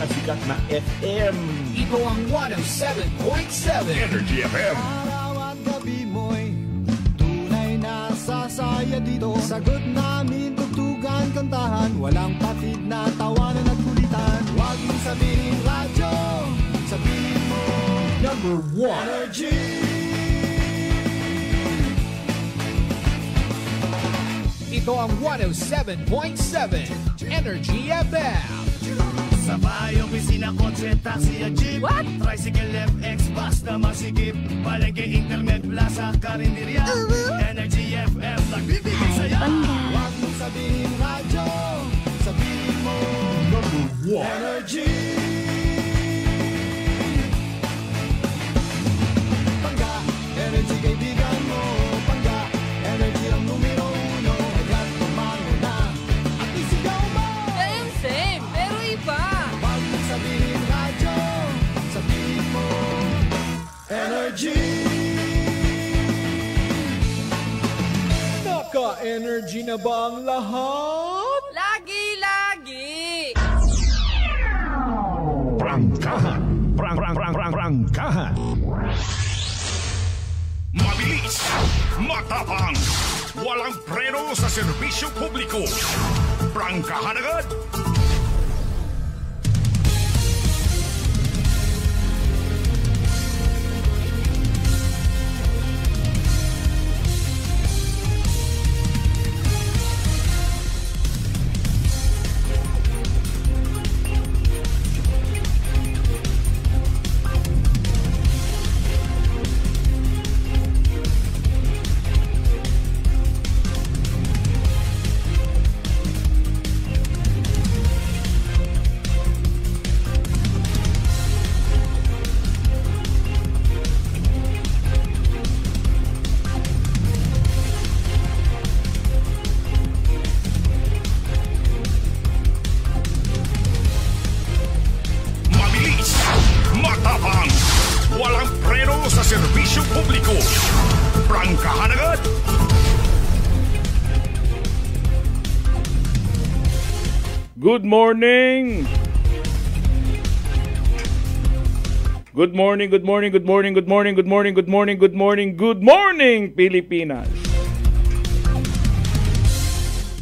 pinakasikat na FM. Ito ang 107.7 Energy FM. Araw at gabi mo'y tunay na sasaya dito. Sagot namin, tugtugan, kantahan, walang patid na tawanan at kulitan. Huwag mong sabihin radyo, sabihin mo Number 1 Energy. Ito ang 107.7 Energy FM. Sa bahay, opisina, kotse, taxi at jeep. What? Tricycle, FX, bus na masikip. Palengke, internet, plaza, karinderya. Energy FM, nagbibigay saya. Huwag mong sabihin radyo, sabihin mo Number 1 Energy. Pangga, energy kaibigan mo. Pangga, energy ang numero uno. Agad tumalo na at isigaw mo. Same, pero iba. Huwag mong sabihin radyo, sabihin mo Energy. Naka-energy na ba ang lahat? Lagi-lagi. Prangkahan. Prangkahan. Mabilis, matapang, walang preno sa serbisyo publiko. Prangkahan agad. Mabilis, matapang, walang preno sa serbisyo publiko. Prangkahan agad. Good morning. Good morning, good morning, good morning, good morning, good morning, good morning, good morning, good morning, Pilipinas.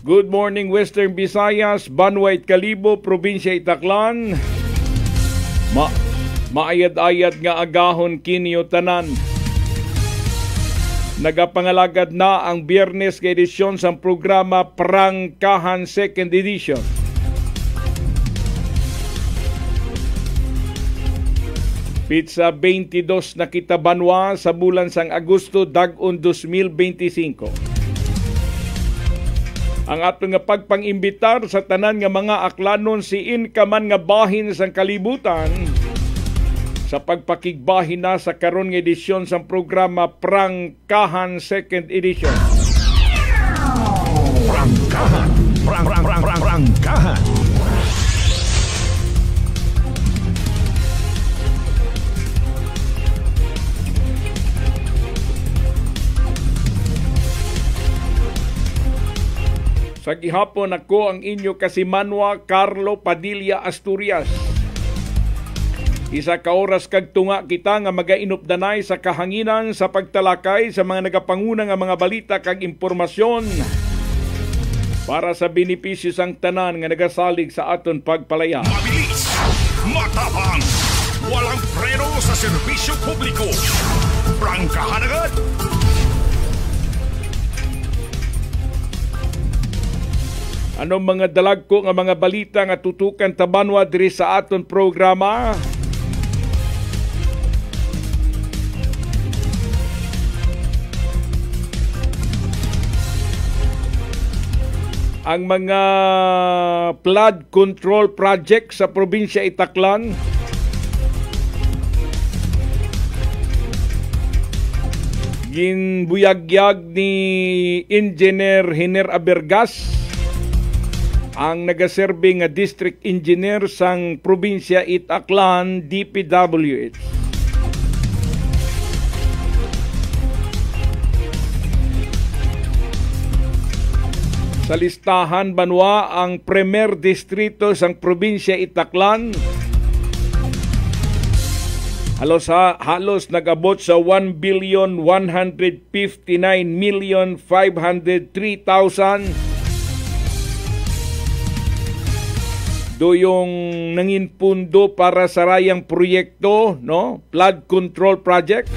Good morning, Western Visayas, Banwait, Kalibo, Probinsya Itaklan. Maayad-ayad nga agahon kinyo tanan. Nagapangalagad na ang Biyernes nga edisyon sa programa Prangkahan 2nd Edition. Pizza 22 na kita banwa sa bulan sang Agosto dag-on 2025. Ang ato nga pagpangimbitar sa tanan nga mga aklanon si inkaman nga bahin sang kalibutan sa pagpakigbahin na sa karon nga edisyon sa programa Prangkahan 2nd Edition. Prangkahan. Prangkahan. Sa gihapon ako ang inyo kasimanwa Carlo Padilla Asturias. Isa ka oras kag tunga kita nga magainupdanay sa kahanginan sa pagtalakay sa mga nagapanguna nga mga balita kag impormasyon para sa benepisyo sang tanan nga nagasalig sa aton pagpalaya. Mabilis, matapang, walang preno sa serbisyo publiko. Prangkahan agad. Anong mga dalagko nga mga balita nga tutukan tabanwa diri sa aton programa? Ang mga flood control project sa probinsya Itaklan. Ginbuyagyag ni Engineer Hiner Abergas, ang nagaserbe nga district engineer sang probinsya Itaklan, DPWH. Sa listahan banwa ang premier distrito sang probinsya Itaklan halos nag-abot sa 1,159,503,000 do yung nangin pundo para sa rayang proyekto, no? Flood control projects.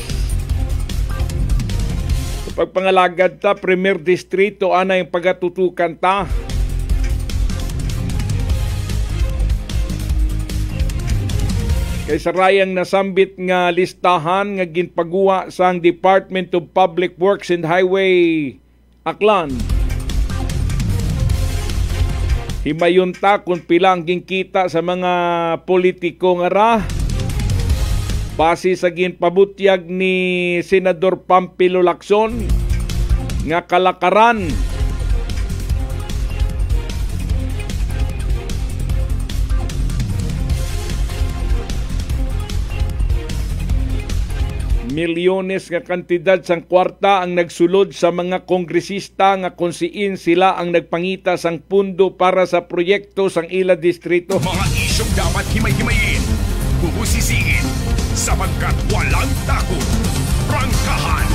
Pagpangalagad ta, Premier Distrito, ana yung pagatutukan ta. Kay sa rayang nasambit nga listahan nga ginpagawa sang Department of Public Works and Highway Aklan. Himayon ta kung pila ang ginkita sa mga politiko nga ra. Base sa ginpabutyag ni Senador Pampilo Lacson nga kalakaran milyones nga kantidad sang kwarta ang nagsulod sa mga kongresista nga konsiin sila ang nagpangita sang pundo para sa proyekto sang ila distrito. Mga isyong dapat himay-himayin, bubusisiin, sapagkat walang takot. Prangkahan!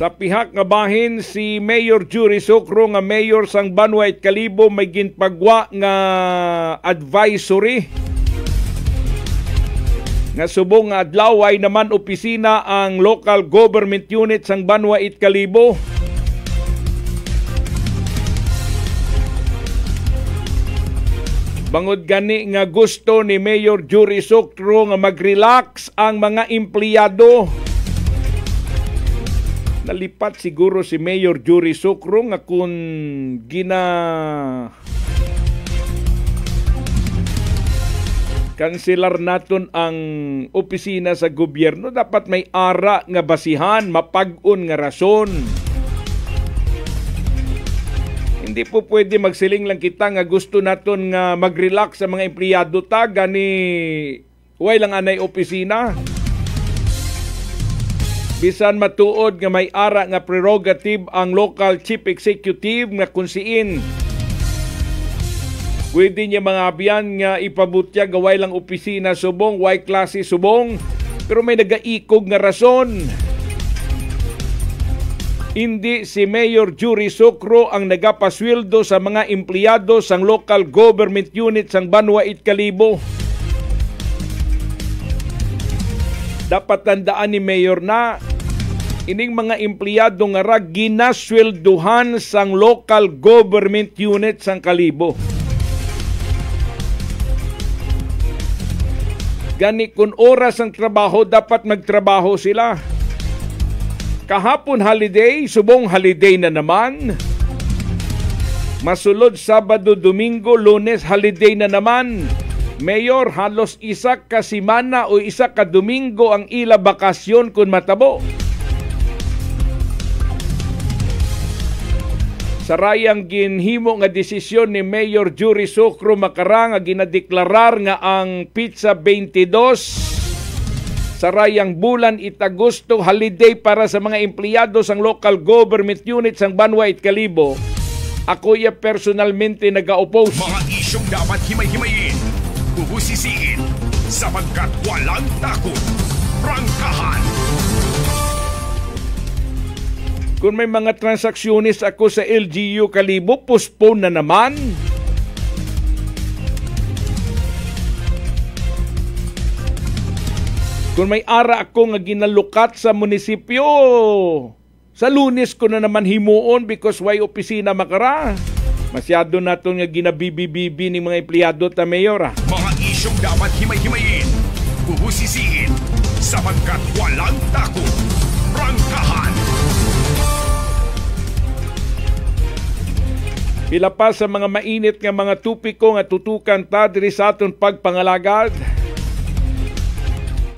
Sa pihak nga bahin, si Mayor Jury Socro nga mayor sang Banwa it Kalibo may ginpagwa nga advisory nga subong nga adlaw ay naman opisina ang local government unit sang Banwa it Kalibo. Bangod gani nga gusto ni Mayor Jury Socro nga mag-relax ang mga empleyado. Nalipat siguro si Mayor Jury Socro nga kung kanselar naton ang opisina sa gobyerno, dapat may ara nga basihan, mapag-on nga rason. Hindi po pwede magsiling lang kita nga gusto naton nga mag-relax sa mga empleyado ta, gani way lang anay opisina. Bisan matuod nga may ara nga prerogative ang local chief executive nga kunsiin. Pwede niya mga abiyan nga ipabutya gaway lang opisina subong, way klase subong, pero may nagaikog nga rason. Hindi si Mayor Jury Socro ang nagapasweldo sa mga empleyado sang local government unit sang Banwa it Kalibo. Dapat tandaan ni Mayor na ining mga empleyado nga ra ginaswelduhan sang local government unit sang Kalibo. Gani kung oras ang trabaho, dapat magtrabaho sila. Kahapon holiday, subong holiday na naman. Masulod Sabado, Domingo, Lunes, holiday na naman. Mayor, halos isa ka simana o isa ka Domingo ang ila bakasyon kung matabo. Sarayang ginhimo nga desisyon ni Mayor Jury Socro makarang nga ginadeklarar nga ang Pizza 22 sarayang bulan Agosto holiday para sa mga empleyado sang local government unit sang Banwa it Kalibo. Ako ya personalmente naga-oppose. Mga isyong dapat himay-himayin, bubusisiin, sapagkat walang takot. Prangkahan! Kung may mga transaksyunis ako sa LGU Kalibo, postpone na naman. Kung may ara ako nga ginalukat sa munisipyo, sa Lunes ko na naman himuon because way opisina makara. Masyado na ito nga ginabibibibi ng mga empleyado ta Mayor. Mga isyong dapat himay-himayin, bubusisiin, sapagkat walang takot. Prangkahan! Pila pa sa mga mainit nga mga tupiko nga tutukan ta diri sa aton pagpangalagad.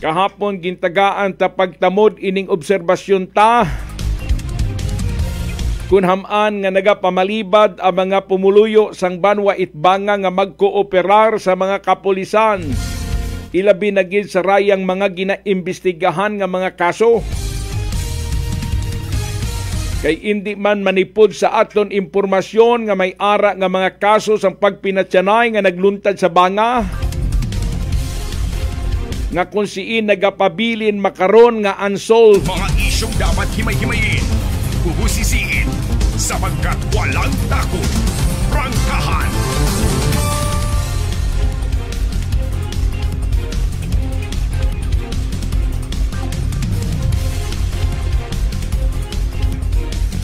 Kahapon gintagaan ta pagtamod ining obserbasyon ta. Kung haman nga nagapamalibad ang mga pumuluyo sang Banwa Itbanga nga magkooperar sa mga kapulisan. Ilabi na gid sa rayang mga ginaimbestigahan nga mga kaso. Kay hindi man manipod sa aton impormasyon nga may ara nga mga kaso sang pagpinatyanay nga nagluntad sa banga. Nga kung siin nagapabilin makaron nga unsolved. Mga isyong dapat himay-himayin, bubusisiin, sapagkat walang takot. Prangkahan.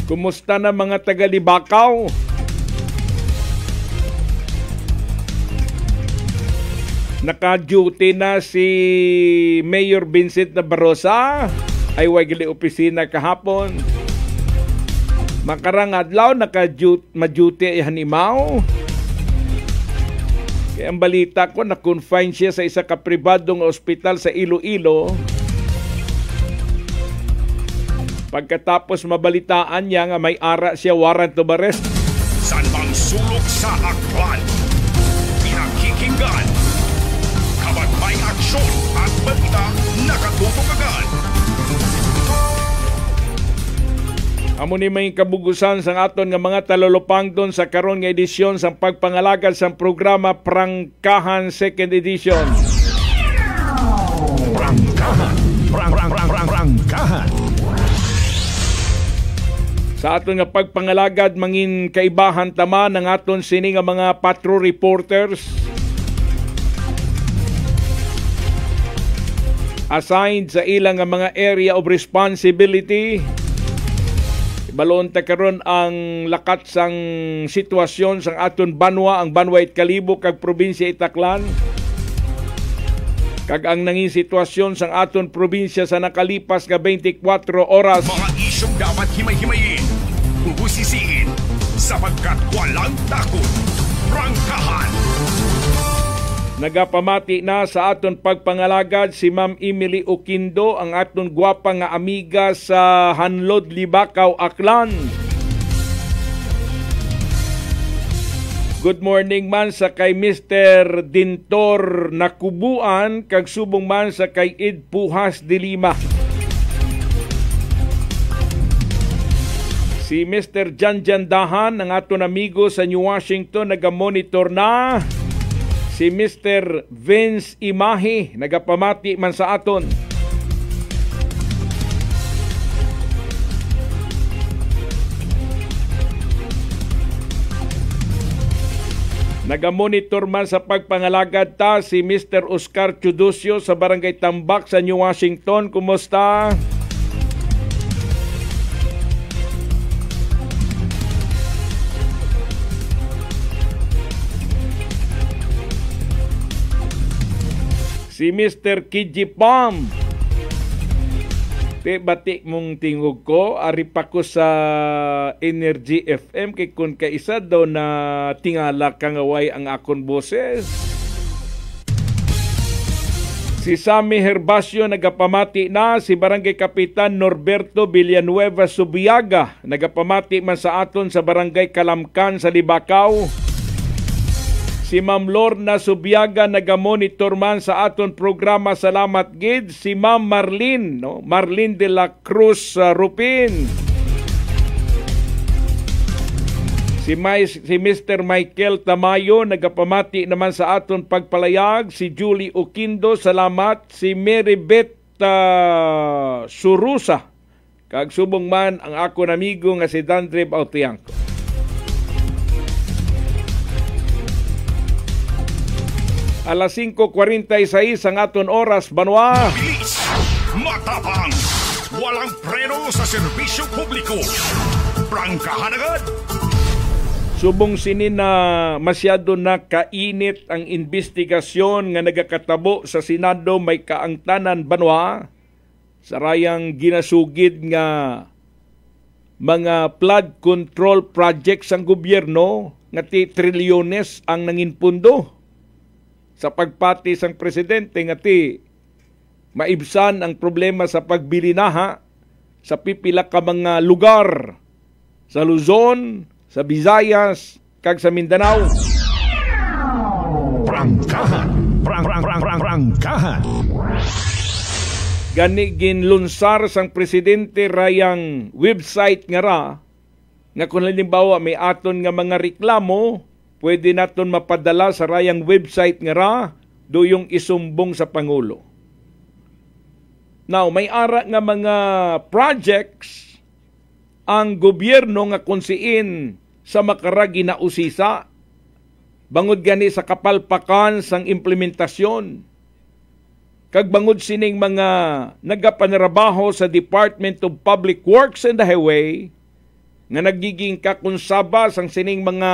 Kumusta na mga taga-Libakaw? Naka-duty na si Mayor Vincent Nabarosa ay wagili opisina kahapon. Makarang adlaw naka-duty ay hanimaw. Kaya ang balita ko na-confine siya sa isa ka pribadong ospital sa Iloilo. Pagkatapos mabalitaan niya nga may ara siya warrant of arrest. San bang sulok sa aklan? Pinakikinggan. Kapag may aksyon at balita, nakatutok agad. Amo ni may kabugusan sang aton nga mga talolopangton sa karon nga edisyon sang pagpangalagad sang programa Prangkahan 2nd Edition. Prangkahan. Prangkahan. Sa aton nga pagpangalagad mangin kaibahan tama ng aton sini nga mga patrol reporters assigned sa ilang nga mga area of responsibility. Balon ta karon ang lakat sang sitwasyon sang aton banwa, ang Banwa Kalibo kag probinsya Itaklan. Kag ang nanging sitwasyon sang aton probinsya sa nakalipas nga 24 oras. Mga isyong dapat himay-himayin, bubusisiin, sapagkat walang takot. Prangkahan. Nagapamati na sa aton pagpangalagad si Ma'am Emily Oquindo, ang aton gwapa nga amiga sa Hanlod, Libakaw, Aklan. Good morning man sa kay Mr. Dintor Nakubuan, kag subong man sa kay Id Puhas de Lima. Si Mr. Janjan Dahan, ang aton amigo sa New Washington, nagamonitor na. Si Mr. Vince Imahe, nagapamati man sa aton. Nagamonitor man sa pagpangalagad ta si Mr. Oscar Chudusio sa Barangay Tambak sa New Washington. Kumusta? Si Mr. Kiji Pam. Batik mong tingog ko, ari pa ko sa Energy FM kay kun kaisa daw na tingala kangaway ang akon boses. Si Sammy Herbacio nagapamati na, si Barangay Kapitan Norberto Villanueva Subiaga nagapamati man sa aton sa Barangay Kalamkan sa Libakaw. Si Ma'am Lorna Subiaga nagamonitor man sa aton programa, salamat gid. Si Ma'am Marlene, Marlene de la Cruz Rupin. Si Mr. Michael Tamayo nagapamati naman sa aton pagpalayag. Si Julie Oquindo, salamat. Si Mary Beth Surusa. Kag subong man ang akon amigo nga si Dandre Bautiangco. Alas 5:46 ang aton oras, Banwa. Bilis, matapang, walang preno sa serbisyo publiko. Prangkahan agad. Subong sinin na masyado na kainit ang investigasyon nga nagakatabo sa Senado may kaangtanan, Banwa. Sarayang ginasugid nga mga flood control projects ang gobyerno nga ti trilyones ang nanginpundo. Sa pagpati sang presidente nga ti maibsan ang problema sa pagbilinaha sa pipila ka mga lugar sa Luzon, sa Visayas, kag sa Mindanao. Prangkahan. Prangkahan. Gani ginlunsar sang presidente rayang website nga ra, nga kung halimbawa may aton nga mga reklamo, pwede naton mapadala sa rayang website nga ra, doyong isumbong sa Pangulo. Now, may ara nga mga projects ang gobyerno nga konsiin sa makaragi na usisa, bangod gani sa kapalpakan sang implementasyon, kag bangod sining mga nagapanrabaho sa Department of Public Works and the Highway nga nagiging kakunsaba sang sining mga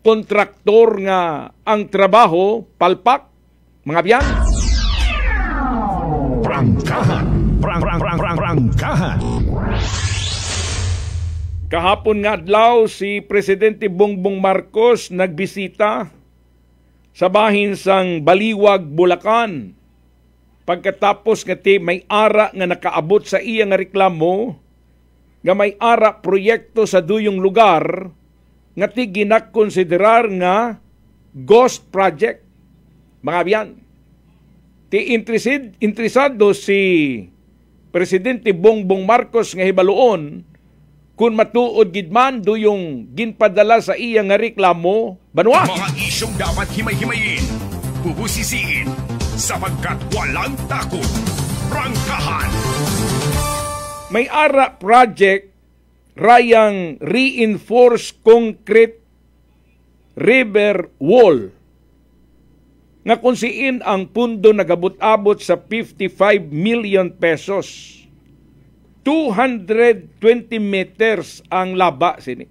kontraktor nga ang trabaho palpak, mga biyan. Prangkahan. Prangkahan. Kahapon nga adlaw si Presidente Bongbong Marcos nagbisita sa bahin sang Baliwag, Bulacan. Pagkatapos nga may ara nga nakaabot sa iya nga reklamo, nga may ara proyekto sa duyong lugar, nga ti ginakonsiderar nga ghost project. Mga biyan, ti interesado si Presidente Bongbong Marcos nga hibaluon kung matuod gid man duyong ginpadala sa iya nga reklamo, banwa. Mga isyong dapat himay-himayin, bubusisiin, sapagkat walang takot. Prangkahan. May ara project rayang reinforced concrete river wall nga kunsiin ang pundo nagabot-abot sa 55 million pesos. 220 meters ang laba sini.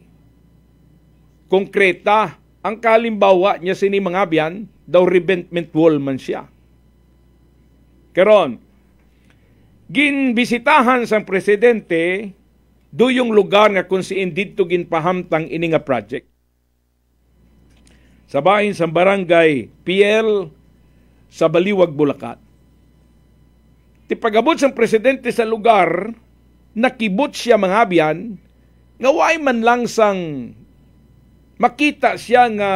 Konkreta, ang kalimbawa niya sini mga biyan, daw revetment wall man siya. Karon, ginbisitahan sang presidente duyong lugar nga kung siin dito ginpahamtang ini nga project. Sa bahin sa barangay PL sa Baliwag, Bulacan. Ti pagabot sang presidente sa lugar, nakibot siya mga biyan, nga way man lang sang makita siya nga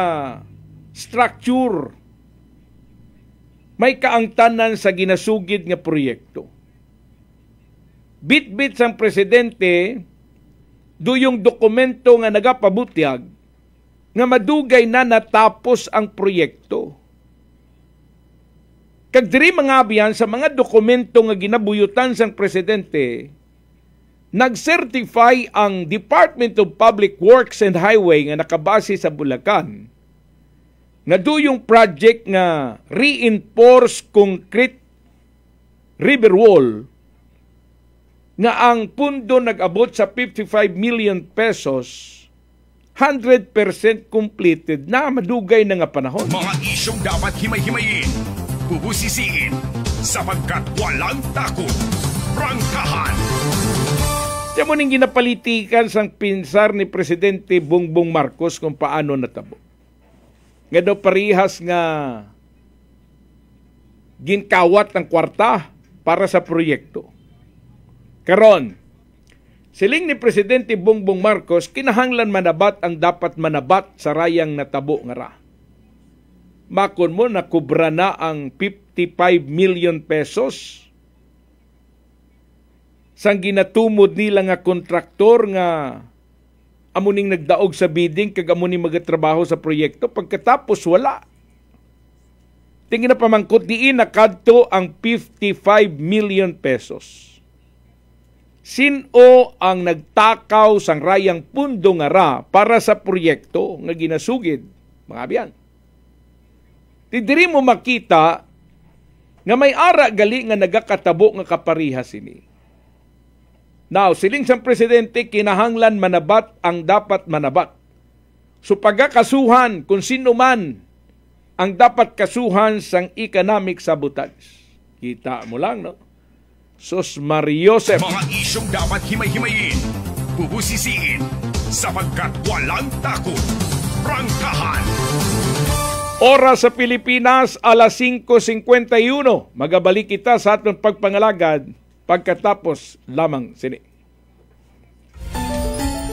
structure. May kaangtanan sa ginasugid nga proyekto. Bit-bit sang presidente, duyong dokumento nga nagapabutyag, nga madugay na natapos ang proyekto. Kag diri mga biyan sa mga dokumento nga ginabuyutan sang presidente, nag-certify ang Department of Public Works and Highway nga nakabase sa Bulacan nga duyong project nga reinforced concrete river wall nga ang pundo nag-abot sa 55 million pesos, 100% completed na, madugay na nga panahon. Mga isyong dapat himay-himayin, bubusisiin, sapagkat walang takot. Prangkahan. Diyan mo ning ginapalitikan sang pinsar ni Presidente Bongbong Marcos kung paano natabo. Nga daw parihas nga ginkawat ng kwarta para sa proyekto. Karon, siling ni Presidente Bongbong Marcos, kinahanglan manabat ang dapat manabat sa rayang natabo nga ra. Makon mo nakubra na ang 55 million pesos sang ginatumod nila nga kontraktor nga amuning nagdaog sa bidding kag amuning magatrabaho sa proyekto, pagkatapos wala. Tingin na pamangkot diin nakadto ang 55 million pesos. Sino ang nagtakaw sang rayang pundo nga ra para sa proyekto nga ginasugid, mga biyan? Diri mo makita nga may ara gali nga nagakatabo nga kaparihas ini. Now, siling sang presidente, kinahanglan manabat ang dapat manabat. So pagkakasuhan kung sino man ang dapat kasuhan sang economic sabotage. Kita mo lang, no? Sus Mariosep. Mga isyong dapat himay-himayin, bubusisiin, sapagkat walang takot. Prangkahan. Oras sa Pilipinas, alas 5:51. Magabalik kita sa atong pagpangalagad pagkatapos lamang sini.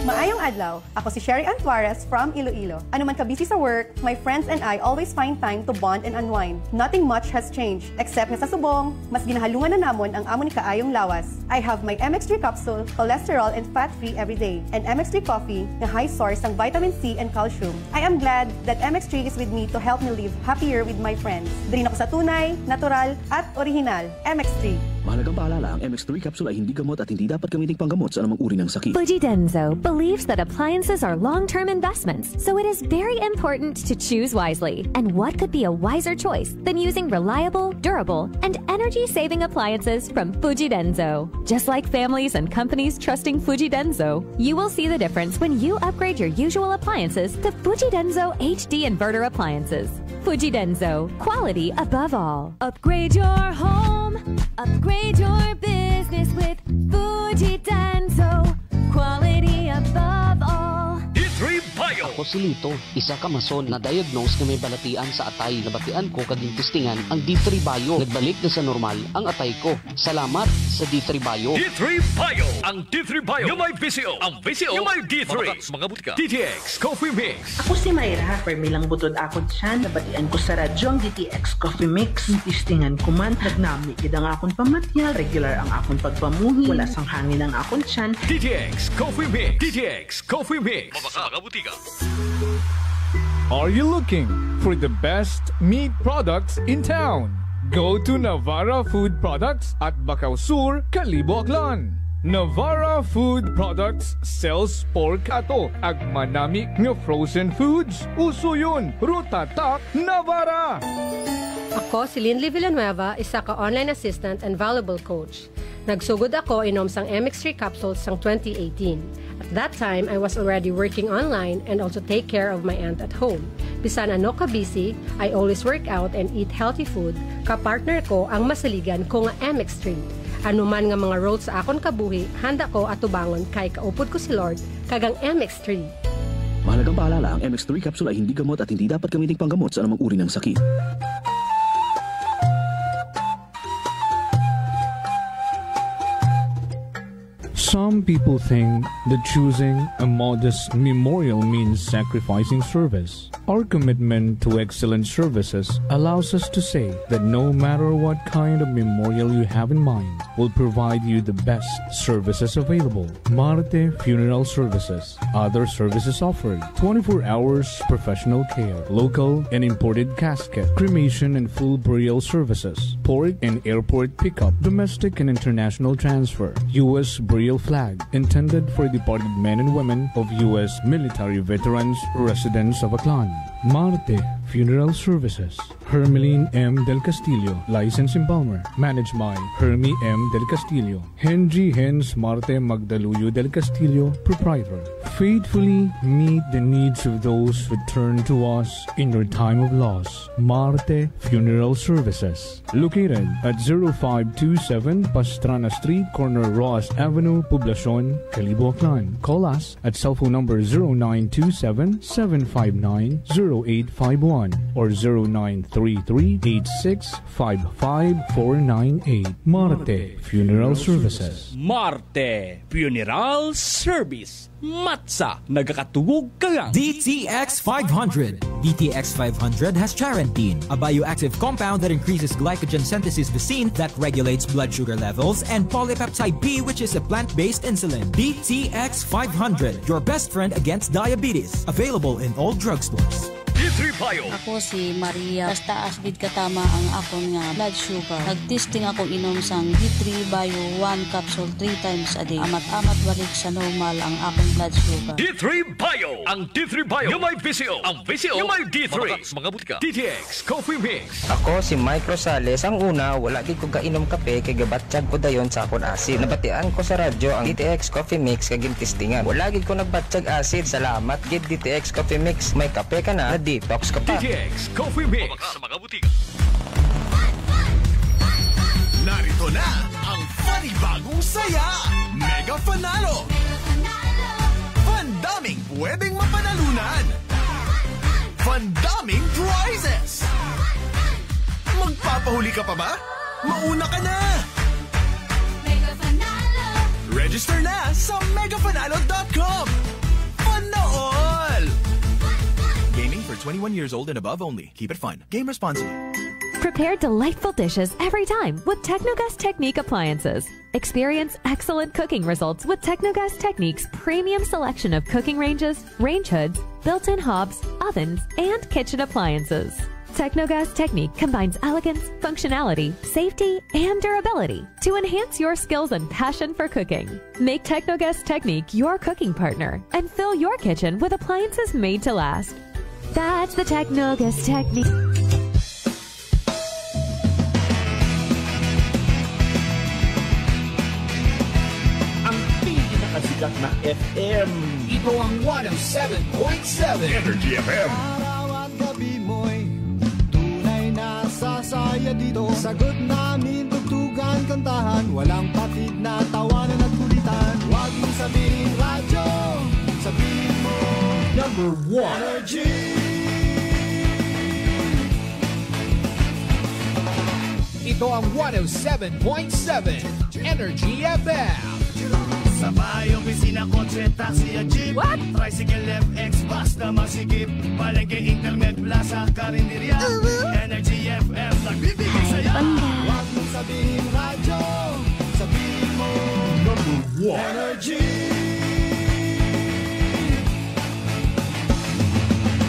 Maayong adlaw. Ako si Sherry Antuarez from Iloilo. Ano man ka busy sa work, my friends and I always find time to bond and unwind. Nothing much has changed, except nga sa subong, mas ginahalungan na namon ang amon ni kaayong lawas. I have my MX3 capsule, cholesterol and fat-free every day, and MX3 coffee na high source ng vitamin C and calcium. I am glad that MX3 is with me to help me live happier with my friends. Drin ako sa tunay, natural, at original. MX3. Mahalagang paalala, ang MX3 capsule ay hindi gamot at hindi dapat gamiting panggamot sa anumang uri ng sakit. Fujidenzo believes that appliances are long-term investments, so it is very important to choose wisely. And what could be a wiser choice than using reliable, durable, and energy-saving appliances from Fujidenzo? Just like families and companies trusting Fujidenzo, you will see the difference when you upgrade your usual appliances to Fujidenzo HD inverter appliances. Fujidenzo, quality above all. Upgrade your home, upgrade your business with Fujidenzo, quality above all. D3 Bio. Ako si Lito, isa ka mason na diagnose na may balatian sa atay. Nabatian ko kaging testingan ang D3 Bio. Nagbalik na sa normal ang atay ko. Salamat sa D3 Bio. D3 Bio. Ang D3 Bio yung may VCO. Ang VCO yung may D3. Mga butika. DTX Coffee Mix. Ako si Mayra. Permilang butod akong tiyan. Nabatian ko sa radyo ang DTX Coffee Mix. Tistingan ko man. Nagnami kid ang akong pamatyal. Regular ang akong pagpamuhi. Wala sang hangin ang akong tiyan. DTX Coffee Mix. DTX Coffee Mix. Mga butika. Are you looking for the best meat products in town? Go to Navara Food Products at Bacau Sur, Calibo, Aklan. Navara Food Products sells pork ato ag manami nga frozen foods. Uso yun, Rutatak Navara. Ako si Linley Villanueva, isa ka online assistant and valuable coach. Nagsugod ako inom sang MX3 capsules sang 2018. At that time, I was already working online and also take care of my aunt at home. Bisan ano ka busy, I always work out and eat healthy food. Kapartner ko ang masaligan ko nga MX3. Ano man nga mga roles sa akon kabuhi, handa ko atubangon kay kaupod ko si Lord kagang MX3. Mahalagang paalala, ang MX3 capsule ay hindi gamot at hindi dapat gamiting panggamot sa anumang uri ng sakit. Some people think that choosing a modest memorial means sacrificing service. Our commitment to excellent services allows us to say that no matter what kind of memorial you have in mind, we'll provide you the best services available. Marte Funeral Services. Other services offered: 24 hours professional care, local and imported casket, cremation and full burial services, port and airport pickup, domestic and international transfer, U.S. burial flag, intended for departed men and women of U.S. military veterans residents of Aklan. Marte Funeral Services. Hermeline M. Del Castillo, License Embalmer. Managed by Hermie M. Del Castillo. Henry Hens Marte Magdaluyo Del Castillo, Proprietor. Faithfully meet the needs of those who turn to us in your time of loss. Marte Funeral Services. Located at 0527 Pastrana Street, corner Roas Avenue, Poblacion, Calibo, Aklan. Call us at cellphone number 0927-759-0851 or 0933-8655-498. Marte Funeral Services. Marte Funeral Service. Matsa, nagakatugog ka lang. DTX 500. DTX 500 has charantine, a bioactive compound that increases glycogen synthesis vacine that regulates blood sugar levels, and polypeptide B, which is a plant-based insulin. DTX 500, your best friend against diabetes. Available in all drugstores. D3 Bio. Ako si Maria. Basta asgid katama ang akong nga blood sugar. Nagtesting ako inom sang D3 Bio 1 capsule 3 times a day. Amat-amat balik sa normal ang akong blood sugar. D3 Bio. Ang D3 Bio yung may VCO. Ang VCO yung may D3. Mga butika. DTX Coffee Mix. Ako si Mike Rosales. Ang una, wala gid ko kainom kape kay gabatsyag ko dayon sa akong acid. Nabatian ko sa radyo ang DTX Coffee Mix kay gintistingan. Wala gid ko nagbatsyag acid. Salamat gid DTX Coffee Mix. May kape ka na. Detox ka pa. DTX Coffee Mix. Sa mga butika. Narito na ang panibagong saya. Mega Panalo. Pandaming pwedeng mapanalunan. Pandaming prizes. Magpapahuli ka pa ba? Mauna ka na. Mega Panalo. Register na sa megapanalo.com. 21 years old and above only. Keep it fun. Game responsibly. Prepare delightful dishes every time with Technogas Technique appliances. Experience excellent cooking results with Technogas Technique's premium selection of cooking ranges, range hoods, built-in hobs, ovens, and kitchen appliances. Technogas Technique combines elegance, functionality, safety, and durability to enhance your skills and passion for cooking. Make Technogas Technique your cooking partner and fill your kitchen with appliances made to last. That's the Technogas Technique. Ang pinakasikat na FM. Ito ang 107.7 Energy FM. Araw at gabi mo'y tunay na sasaya dito. Sagot namin tugtugan, kantahan, walang patid na tawanan at kulitan. Huwag mong sabihin radyo, sabihin mo Number 1 Energy. Ito ang 107.7 Energy FM. Sa bahay, opisina, kotse, taxi at jeep. What? Tricycle, FX, basta masikip. Palengke, internet, plaza, karinderya. Energy FM, nagbibigay saya. Huwag mong sabihin radyo, sabihin mo Number 1 Energy.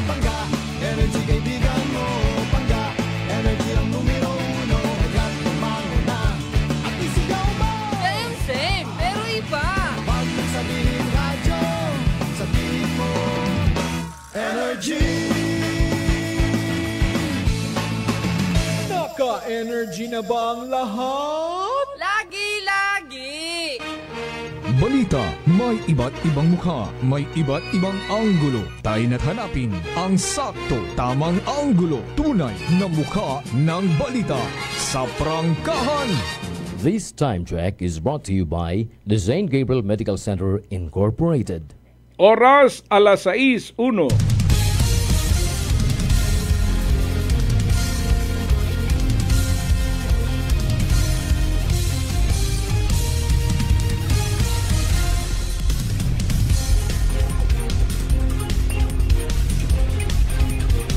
Pangga, energy kaibigan mo. Pangga, energy ang numero 1. Agad tumango na at isigaw mo. Same, pero iba. Huwag mong sabihin radyo, sabihin mo Energy. Naka-energy na ba ang lahat? Lagi-lagi. Balita, may iba't ibang mukha, may iba't ibang anggulo. Tayo na't hanapin ang sakto, tamang anggulo, tunay na mukha ng balita sa prangkahan. This time check is brought to you by the St. Gabriel Medical Center Incorporated. Oras alas 6:01.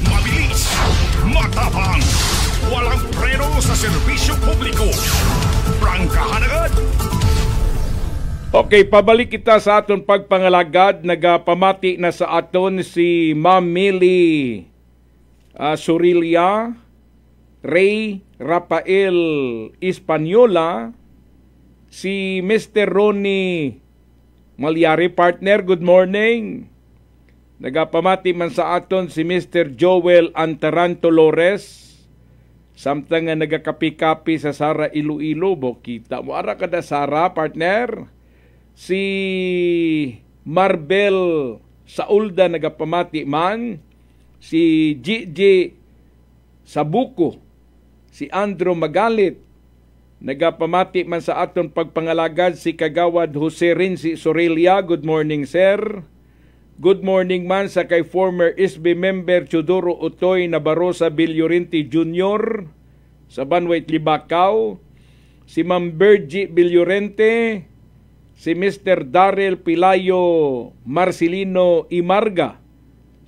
Mabilis, matapang, walang preno sa serbisyo publiko. Prangkahan agad! Okay, pabalik kita sa aton pagpangalagad. Nagapamati na sa aton si Ma'am Millie Surilia, Ray Rafael Hispaniola, si Mr. Ronnie Malyari, partner, good morning. Nagapamati man sa aton si Mr. Joel Antaranto Lores, samtang nga nagakapi-kapi sa Sara Iloilo. Kita mo, ara kada Sara, partner. Si Marbel Saulda nagapamati man, si Gigi Sabuko, si Andrew Magalit, nagapamati man sa aton pagpangalagad si Kagawad Jose Rinzi Sorelia, good morning sir. Good morning man sa kay former SB member Chudoro Utoy Nabarosa Villorinti Jr. sa Banway Libakaw, si Ma'am Bergie Villorente, si Mr. Daryl Pilayo Marcelino Imarga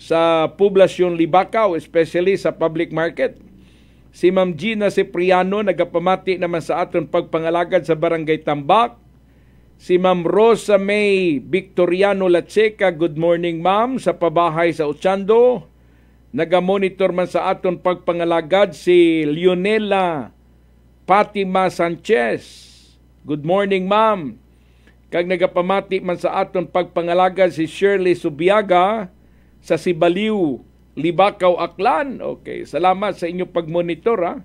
sa Poblasyon Libakaw, especially sa public market. Si Ma'am Gina Cipriano, nagapamati naman sa aton pagpangalagad sa Barangay Tambak. Si Ma'am Rosa May Victoriano Lacheca, good morning ma'am, sa pabahay sa Ochando. Nagamonitor man sa aton pagpangalagad si Leonela Fatima Sanchez, good morning ma'am. Kag nagapamati man sa aton pagpangalagad si Shirley Subiaga sa Sibaliw, Libakaw, Aklan. Okay, salamat sa inyong pagmonitor ha.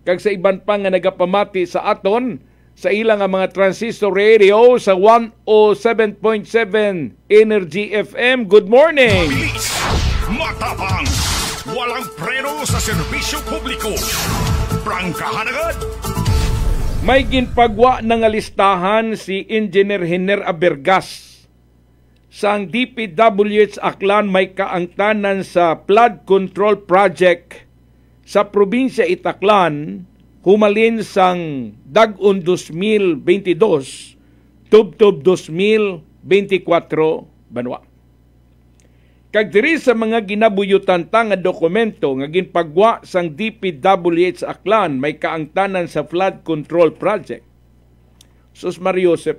Kag sa iban pa nga nagapamati sa aton sa ilang mga transistor radio sa 107.7 Energy FM. Good morning! Mabilis, matapang, walang preno sa serbisyo publiko. Prangkahan agad! May ginpagwa ng listahan si Engineer Hiner Abergas. Sa DPWH Aklan may kaangtanan sa flood control project sa probinsya Itaklan humalin sang dag-on 2022 tub-tub 2024 banwa. Kag diri sa mga ginabuyutan ta nga dokumento nga ginpagwa sang DPWH sa Aklan may kaangtanan sa flood control project. Sus Mariosep,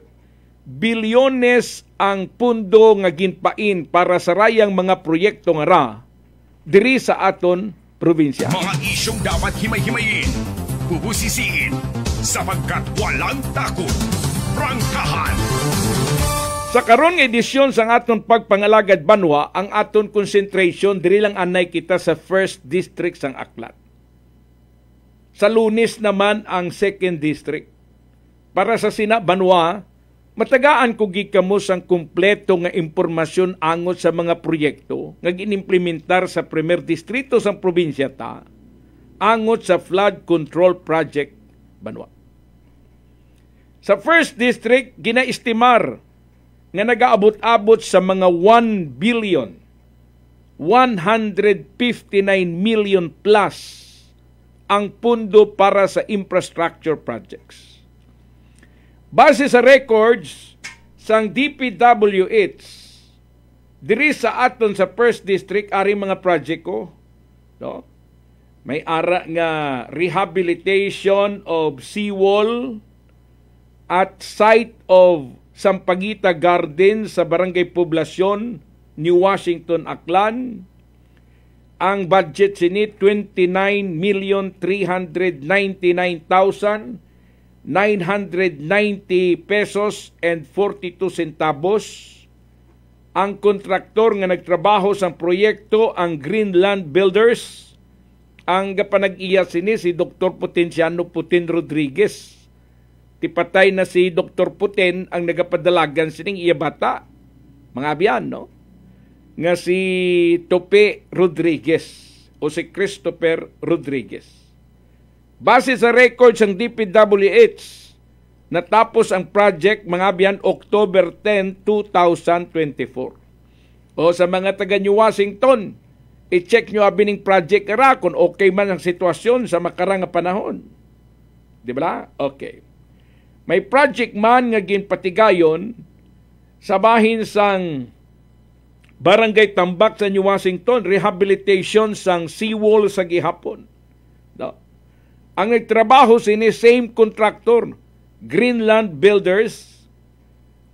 bilyones ang pundo nga ginpain para sa rayang mga proyekto nga ra diri sa aton probinsya. Mga isyong dapat himay-himayin, bubusisiin, sapagkat walang takot. Prangkahan! Sa karon nga edisyon sang aton pagpangalagad banwa, ang aton concentration diri lang anay kita sa 1st District sang Aklan. Sa Lunes naman ang 2nd District. Para sa sina banwa, matagaan ko gikamo sang kumpleto nga impormasyon angot sa mga proyekto nga ginimplementar sa 1st Distrito sang probinsya ta angot sa flood control project banwa. Sa 1st District ginaestimar nga nagaabot-abot sa mga 1 billion 159 million plus ang pundo para sa infrastructure projects. Base sa records sang DPWH diri sa aton sa 1st District ari mga project ko, no? May ara nga rehabilitation of seawall at site of Sampaguita Garden sa Barangay Poblasyon, New Washington, Aklan. Ang budget sini 29,399,990 pesos and 42 centavos. Ang kontraktor nga nagtrabaho sa proyekto ang Greenland Builders. Ang gapanag-iya sini si Dr. Potenciano Putin Rodriguez. Tipatay na si Dr. Putin ang nagapadalagan sining iya bata. Mga abyan, no? Nga si Tope Rodriguez o si Christopher Rodriguez. Base sa records ng DPWH, natapos ang project mga abyan October 10, 2024. O sa mga taga New Washington, i-check nyo abining project ra kung okay man ang sitwasyon sa makarang panahon. Di ba? Okay. May project man nga ginpatigayon sa bahin sang Barangay Tambak sa New Washington, rehabilitation sang seawall sa gihapon. No? Ang nagtrabaho sini same contractor, Greenland Builders.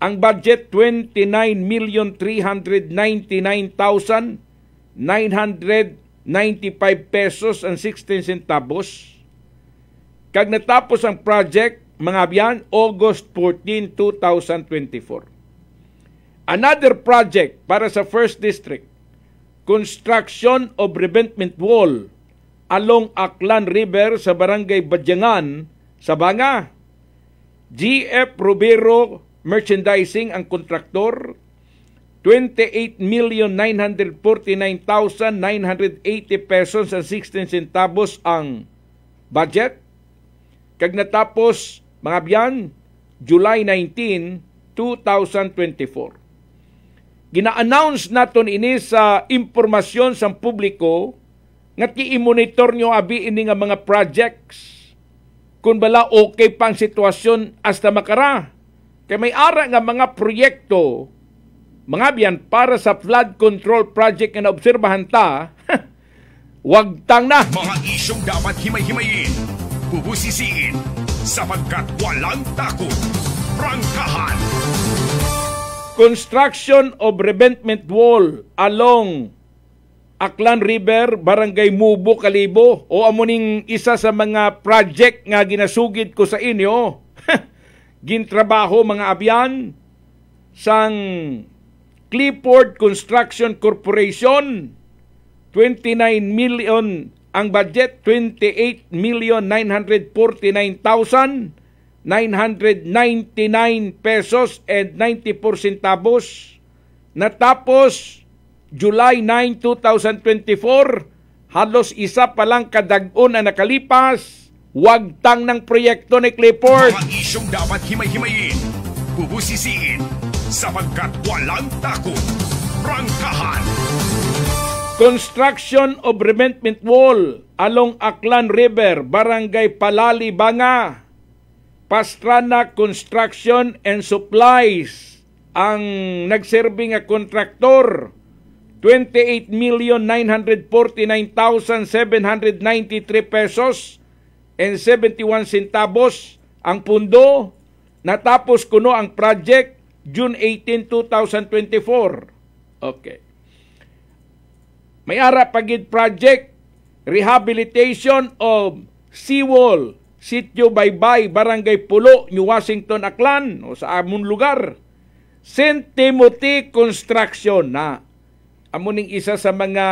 Ang budget 29,399,995 pesos and 16 centavos. Kag natapos ang project mga abyan, August 14, 2024. Another project para sa 1st District, construction of revetment wall along Aklan River sa Barangay Badyangan, Sabanga. GF Rubero Merchandising ang kontraktor, 28,949,980 pesos and 16 centavos ang budget. Kag natapos mga biyan, July 19, 2024. Gina-announce naton ini sa impormasyon sa publiko nga i-monitor nyo abi ini nga mga projects kung bala okay pang sitwasyon hasta makara. Kaya may ara nga mga proyekto mga biyan para sa flood control project na obserbahan ta, wag tang na. Mga isyong dapat himay-himayin, bubusisiin, sapagkat walang takot. Prangkahan! Construction of revetment wall along Aklan River, Barangay Mubo, Kalibo. O amuning isa sa mga project nga ginasugid ko sa inyo. Gintrabaho mga abyan sang Clifford Construction Corporation. 29 million ang budget, 28,949,999 pesos and 94 centavos. Natapos July 9, 2024, halos isa pa lang kadag-on na nakalipas, wagtang ng proyekto ni Clifford. Mga isyong dapat himay-himayin, bubusisiin, sapagkat walang takot. Prangkahan! Construction of revetment wall along Aklan River, Barangay Palali, Banga. Pastrana Construction and Supplies ang nagserbi nga kontraktor. 28,949,793 pesos and 71 centavos ang pundo. Natapos kuno ang project June 18, 2024. Okay. May ara pagid project rehabilitation of seawall Sitio Baybay, Barangay Pulo, New Washington, Aklan, o sa among lugar. St. Timothy Construction na amuning isa sa mga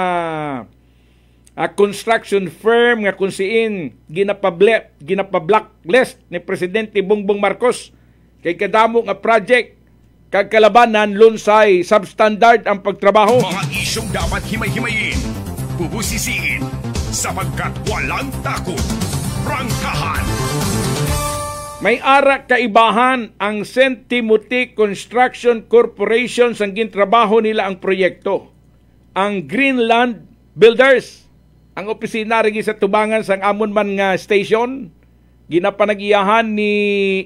construction firm nga kung siin ginapablacklist ni Presidente Bongbong Marcos kay kadamo nga project kag kalabanan lunsay substandard ang pagtrabaho. Mga isyong dapat himay-himayin, bubusisiin, sapagkat walang takot. Prangkahan. May ara kaibahan ang St. Timothy Construction Corporation sang gintrabaho nila ang proyekto. Ang Greenland Builders, ang opisina rin sa tubangan sang amon man nga station, ginapanagiyahan ni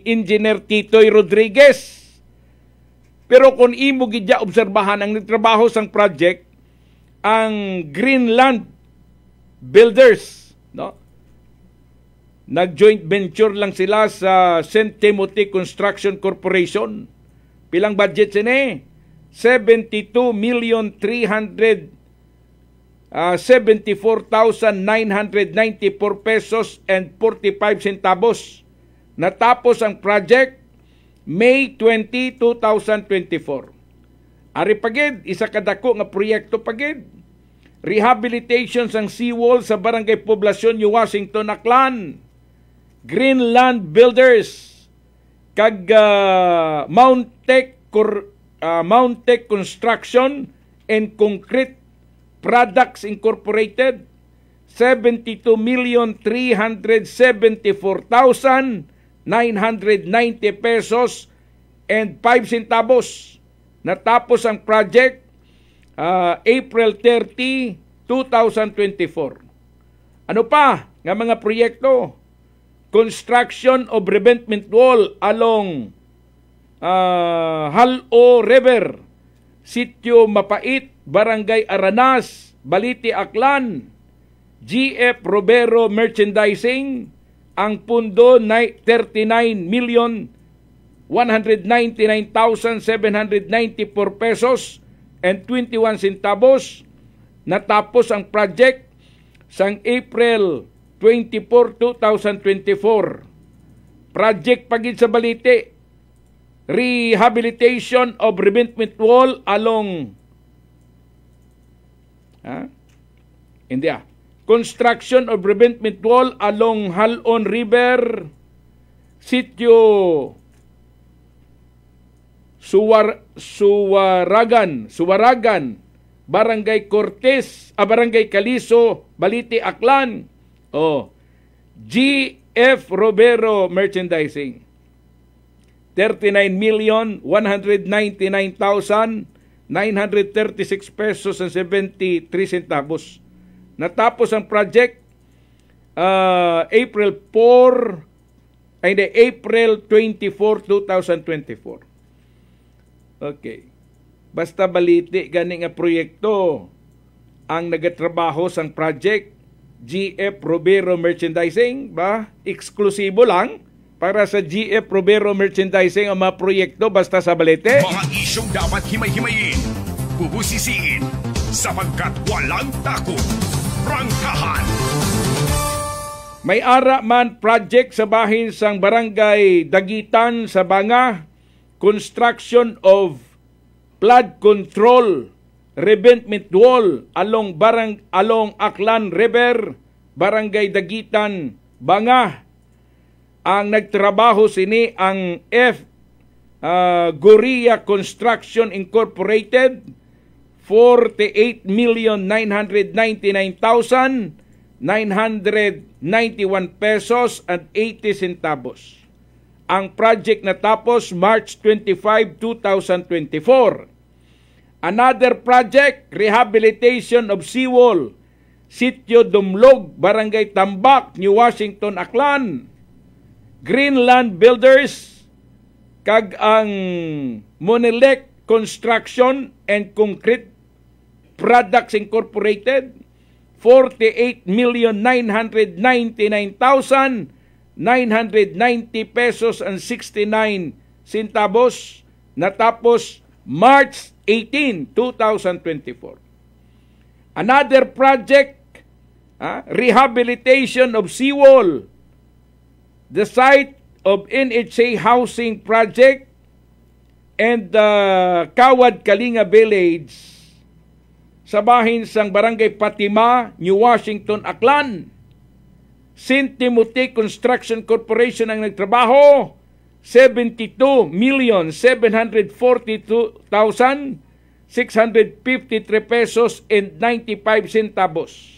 Engineer Titoy Rodriguez. Pero kung imo gidya obserbahan ang nagtrabaho sang project, ang Greenland Builders, no? Nag-joint venture lang sila sa St. Timothy Construction Corporation. Pilang budget sini? 72,374,994 pesos and 45 centavos. Natapos ang project May 20, 2024. Ari pagid, isa kadako nga proyekto pagid. Rehabilitation sang seawall sa Barangay Poblasyon, New Washington, Aklan. Greenland Builders kag Mount Tech Construction and Concrete Products Incorporated, 72,374,990 pesos and 5 centavos. Natapos ang project April 30, 2024. Ano pa nga mga proyekto? Construction of revetment wall along Halo River, Sitio Mapait, Barangay Aranas, Balite, Aklan. GF Robero Merchandising, ang pundo na 39,199,794 pesos and 21 centavos. Natapos ang project sang April 24, 2024. Project pagid sa Balite, rehabilitation of revetment wall along construction of revetment wall along Halon River, Sitio Suwaragan, Barangay Cortes, Barangay Caliso, Balite, Aklan. GF Robero Merchandising, 39,199,936 pesos and 73 centavos. Natapos ang project April 24, 2024. Okay. Basta Balite gani nga proyekto ang nagatrabaho sang project GF Robero Merchandising, ba? Eksklusibo lang para sa GF Robero Merchandising ang mga proyekto basta sa Balite. Mga isyong dapat himay-himayin, bubusisiin, sapagkat walang takot. Prangkahan. May ara man project sa bahin sang Barangay Dagitan sa Banga, construction of flood control revetment wall along Aklan River, Barangay Dagitan, Banga. Ang nagtrabaho sini ang Goria Construction Incorporated, 48,999,991 pesos and 80 centavos. Ang project natapos March 25, 2024. Another project, rehabilitation of seawall, Sitio Dumlog, Barangay Tambak, New Washington, Aklan. Greenland Builders kag ang Monelec Construction and Concrete Products Incorporated, 48,999,990 pesos and 69 centavos, natapos March 18, 2024. Another project, rehabilitation of seawall, the site of NHA housing project and Kawad Kalinga Village sa bahin sang Barangay Fatima, New Washington, Aklan. St. Timothy Construction Corporation ang nagtrabaho, 72,742,653 pesos and 95 centavos.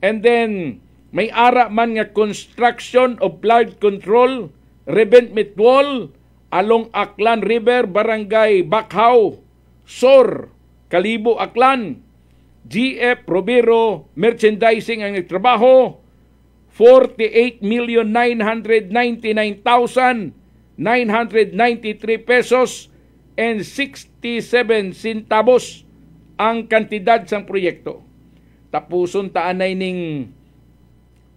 And then, may ara man nga construction of flood control, revetment wall, along Aklan River, Barangay Bakhaw, SOR, Kalibo, Aklan. GF Robero Merchandising ang nagtrabaho, 48,999,993 pesos and 67 centavos ang kantidad sang proyekto. Tapuson taanay ning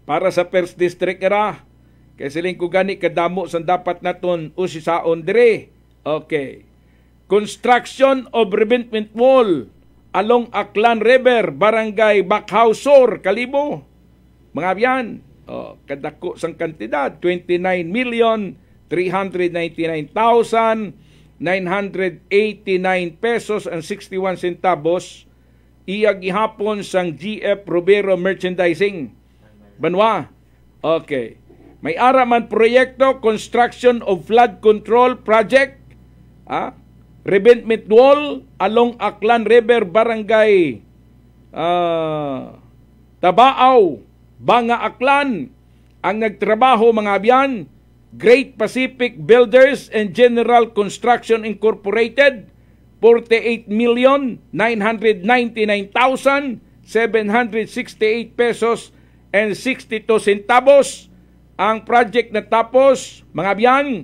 para sa First District era, kay siling ko gani kadamo sang dapat naton usisaon dire. Okay. Construction of revetment wall along Aklan River, Barangay Bakhaw, SOR, Kalibo. Mga biyan, kadako sang kantidad, 29,399,989 pesos and 61 centavos. Iyag ihapon sang GF Robero Merchandising. Banwa. Okay. May ara man proyekto, construction of flood control project, revetment wall along Aklan River, Barangay Tabaaw, Banga, Aklan. Ang nagtrabaho mga biyan, Great Pacific Builders and General Construction Incorporated, 48,999,768 pesos and 62 centavos. Ang project na tapos, mga biyan,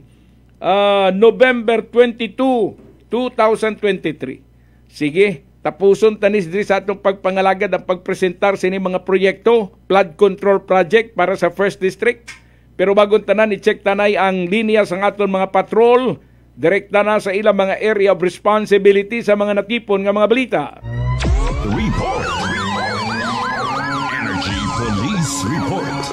November 22, 2023. Sige, tapuson tanis diri sa atong pagpangalagad ang pagpresentar sini mga proyekto, flood control project para sa First District. Pero bagong tanan, i-check tanay ang linya sa aton mga patrol, direkta na sa ilang mga area of responsibility sa mga natipon nga mga balita. Report. Energy Police Report.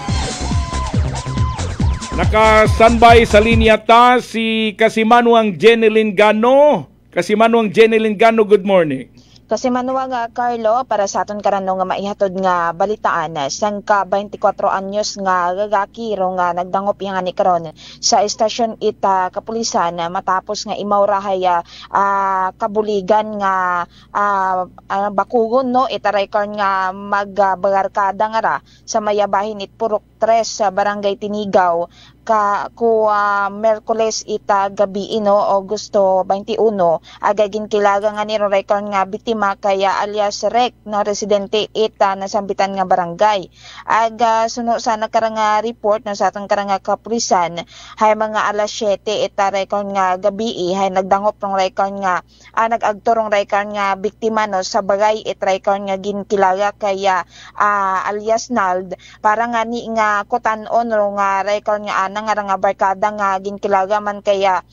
Naka-standby sa linya ta si Kasimanuang Jeneline Gano. Kasimanuang Jeneline Gano, good morning. Kasi manuwa nga, Carlo, para sa aton karano nga maihatod nga balitaan, sang ka 24 anyos nga gagaki ro nga nagdangop yang ani karon sa estasyon ita kapulisan matapos nga imawrahay kabuligan nga bakugon no itaray karon nga magbagarkada nga ra sa mayabahin it Purok 3 sa Barangay Tinigaw Merkules ita gabi Agosto 21 agagin kilaga nga ni rekon nga bitima kaya alias Rek na residente ita nasambitan nga barangay. Aga suno sa nakaranga report na sa atong karanga kapulisan hay mga alas 7 ita rekon nga gabi hay nagdangop rong rekon nga nagagturong rekon nga biktima no sa bagay ita rekon nga ginkilaga kaya alias Nald para nga ni nga kotanon ro nga rekon nga nga barkada nga ginkilaga man kaya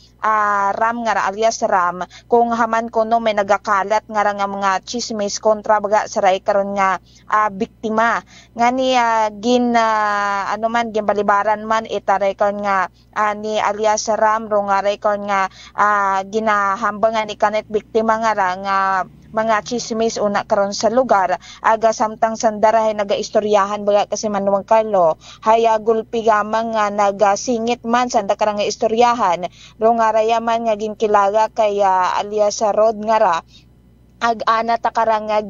Ram nga alias Ram kung haman kuno may nagakalat nga mga chismis kontra baga sa ray karon nga biktima nga ni ginbalibaran man itaray karon nga ni alias Ram ro nga ray karon nga ginahambangan ni kanet biktima nga nga mga chismis una karon sa lugar aga samtang sandarahay nagaistoryahan baga kasi Manuang Carlo haya gulpi gamang nga nagasingit man sanda karang nga istoryahan ro nga rayaman nga ginkilaga kaya alias Rod nga ra ag-ana takarang nga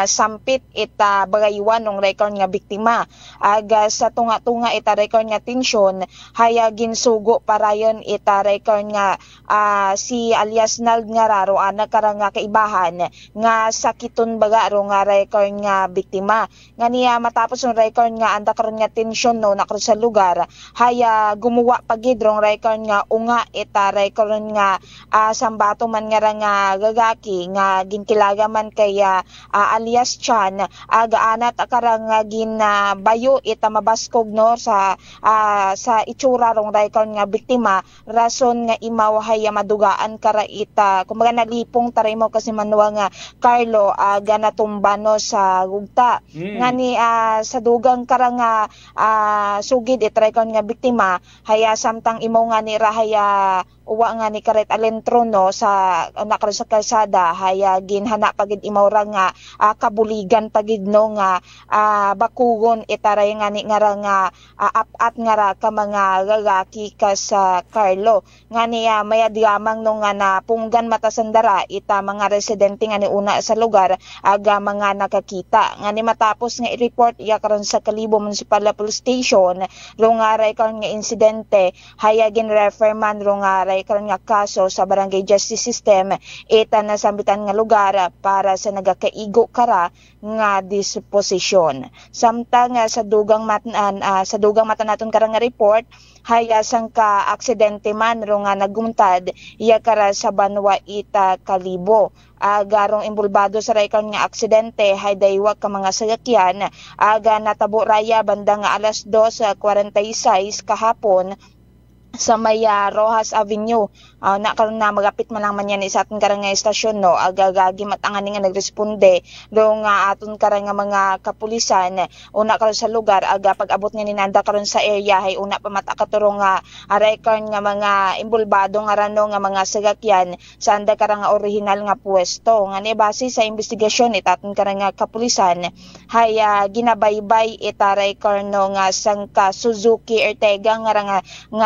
sampit ita bagaywan ng rekord nga biktima. Aga sa tunga-tunga ita rekord nga tensyon, haya ginsugo parayon ita rekord nga si alias Nald nga raro ana karang nga kaibahan nga sakiton baga ro nga rekord nga biktima. Nga niya matapos ng rekord nga anda karon nga tensyon no nakro sa lugar, haya gumuwa pagid rong rekord nga unga ita rekord nga sambato man nga gagaki nga kilaga man kay alias Chan agaanat karang ginabayo ita mabaskog no sa itsura rong daykon nga biktima rason nga imaw hay madugaan kara ita kumbaga nalipong taray mo kasi manuwa nga Carlo aga natumba no sa gugta ngani sa dugang karang sugid itraykon nga biktima haya samtang imo nga ni rahaya uwa nga ni karet alentro no sa nakaro sa kalsada haya ginhana pagid imawra nga kabuligan pagid no nga bakugon itaray nga ni nga apat nga ra ka mga lalaki ka sa Carlo nga niya mayadgamang no nga napunggan mata sandara ita mga residente nga ni una sa lugar aga mga nakakita nga ni matapos nga i-report iya karon sa Kalibo Municipal Police Station ro nga ray karon nga insidente haya ginrefer man ro nga karon nga kaso sa Barangay Justice System ita na sambitan nga lugar para sa nagakaigo kara nga disposisyon. Samtang sa dugang mata naton kara nga report haya sang ka aksidente man ro nga nagumtad iya kara sa Banwa ita Kalibo. Garong imbulbado sa raykon nga aksidente hay daywa ka mga sasakyan aga natabo raya banda nga alas 2:46 kahapon sa may Rojas Avenue karon na magapit man lang man yan sa aton karang nga estasyon no agagagi matangan nga nagresponde do nga aton karang nga mga kapulisan una karon sa lugar aga pag-abot nga ninanda karon sa area hay una pa mata katuro nga record nga mga imbulbado nga rano nga mga sasakyan sa anda karang nga original nga pwesto nga ni base sa investigasyon itaton karang nga kapulisan hay ginabaybay ita record no nga sangka Suzuki Ertega nga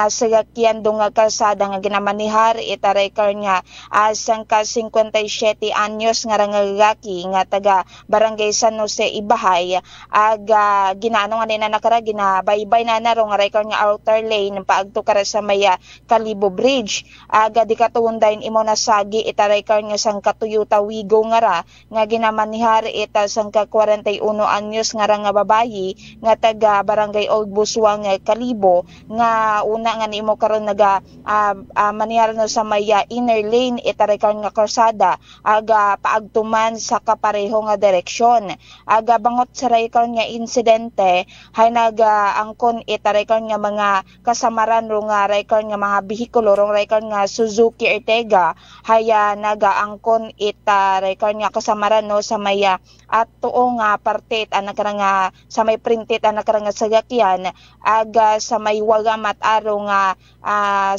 sasakyan do nga kalsada nga ginamanihar ita record nga sangka 57 anyos nga lalaki nga taga Barangay San Jose Ibahay aga ginaano nga nina nakara ginabaybay na ro nga record nga outer lane paagto kara sa maya Kalibo Bridge aga di katuundayn imo nasagi ita record nga sangka Toyota Wigo nga ra nga ginamanihar ita sangka 41 anyos nga nga babayi nga taga Barangay Old Buswang Kalibo nga una nga nimo karon naga manihar no sa maya inner lane ita record nga kalsada aga paagtuman sa kapareho nga direksyon aga bangot sa record nga insidente hay naga angkon ita record nga mga kasamaran ro nga record nga mga behikulo rong record nga Suzuki Ertega haya naga angkon ita record nga kasamaran no sa maya at tuong nga parte anak nga sa may printed anak nga sasakyan aga sa may waga mataro nga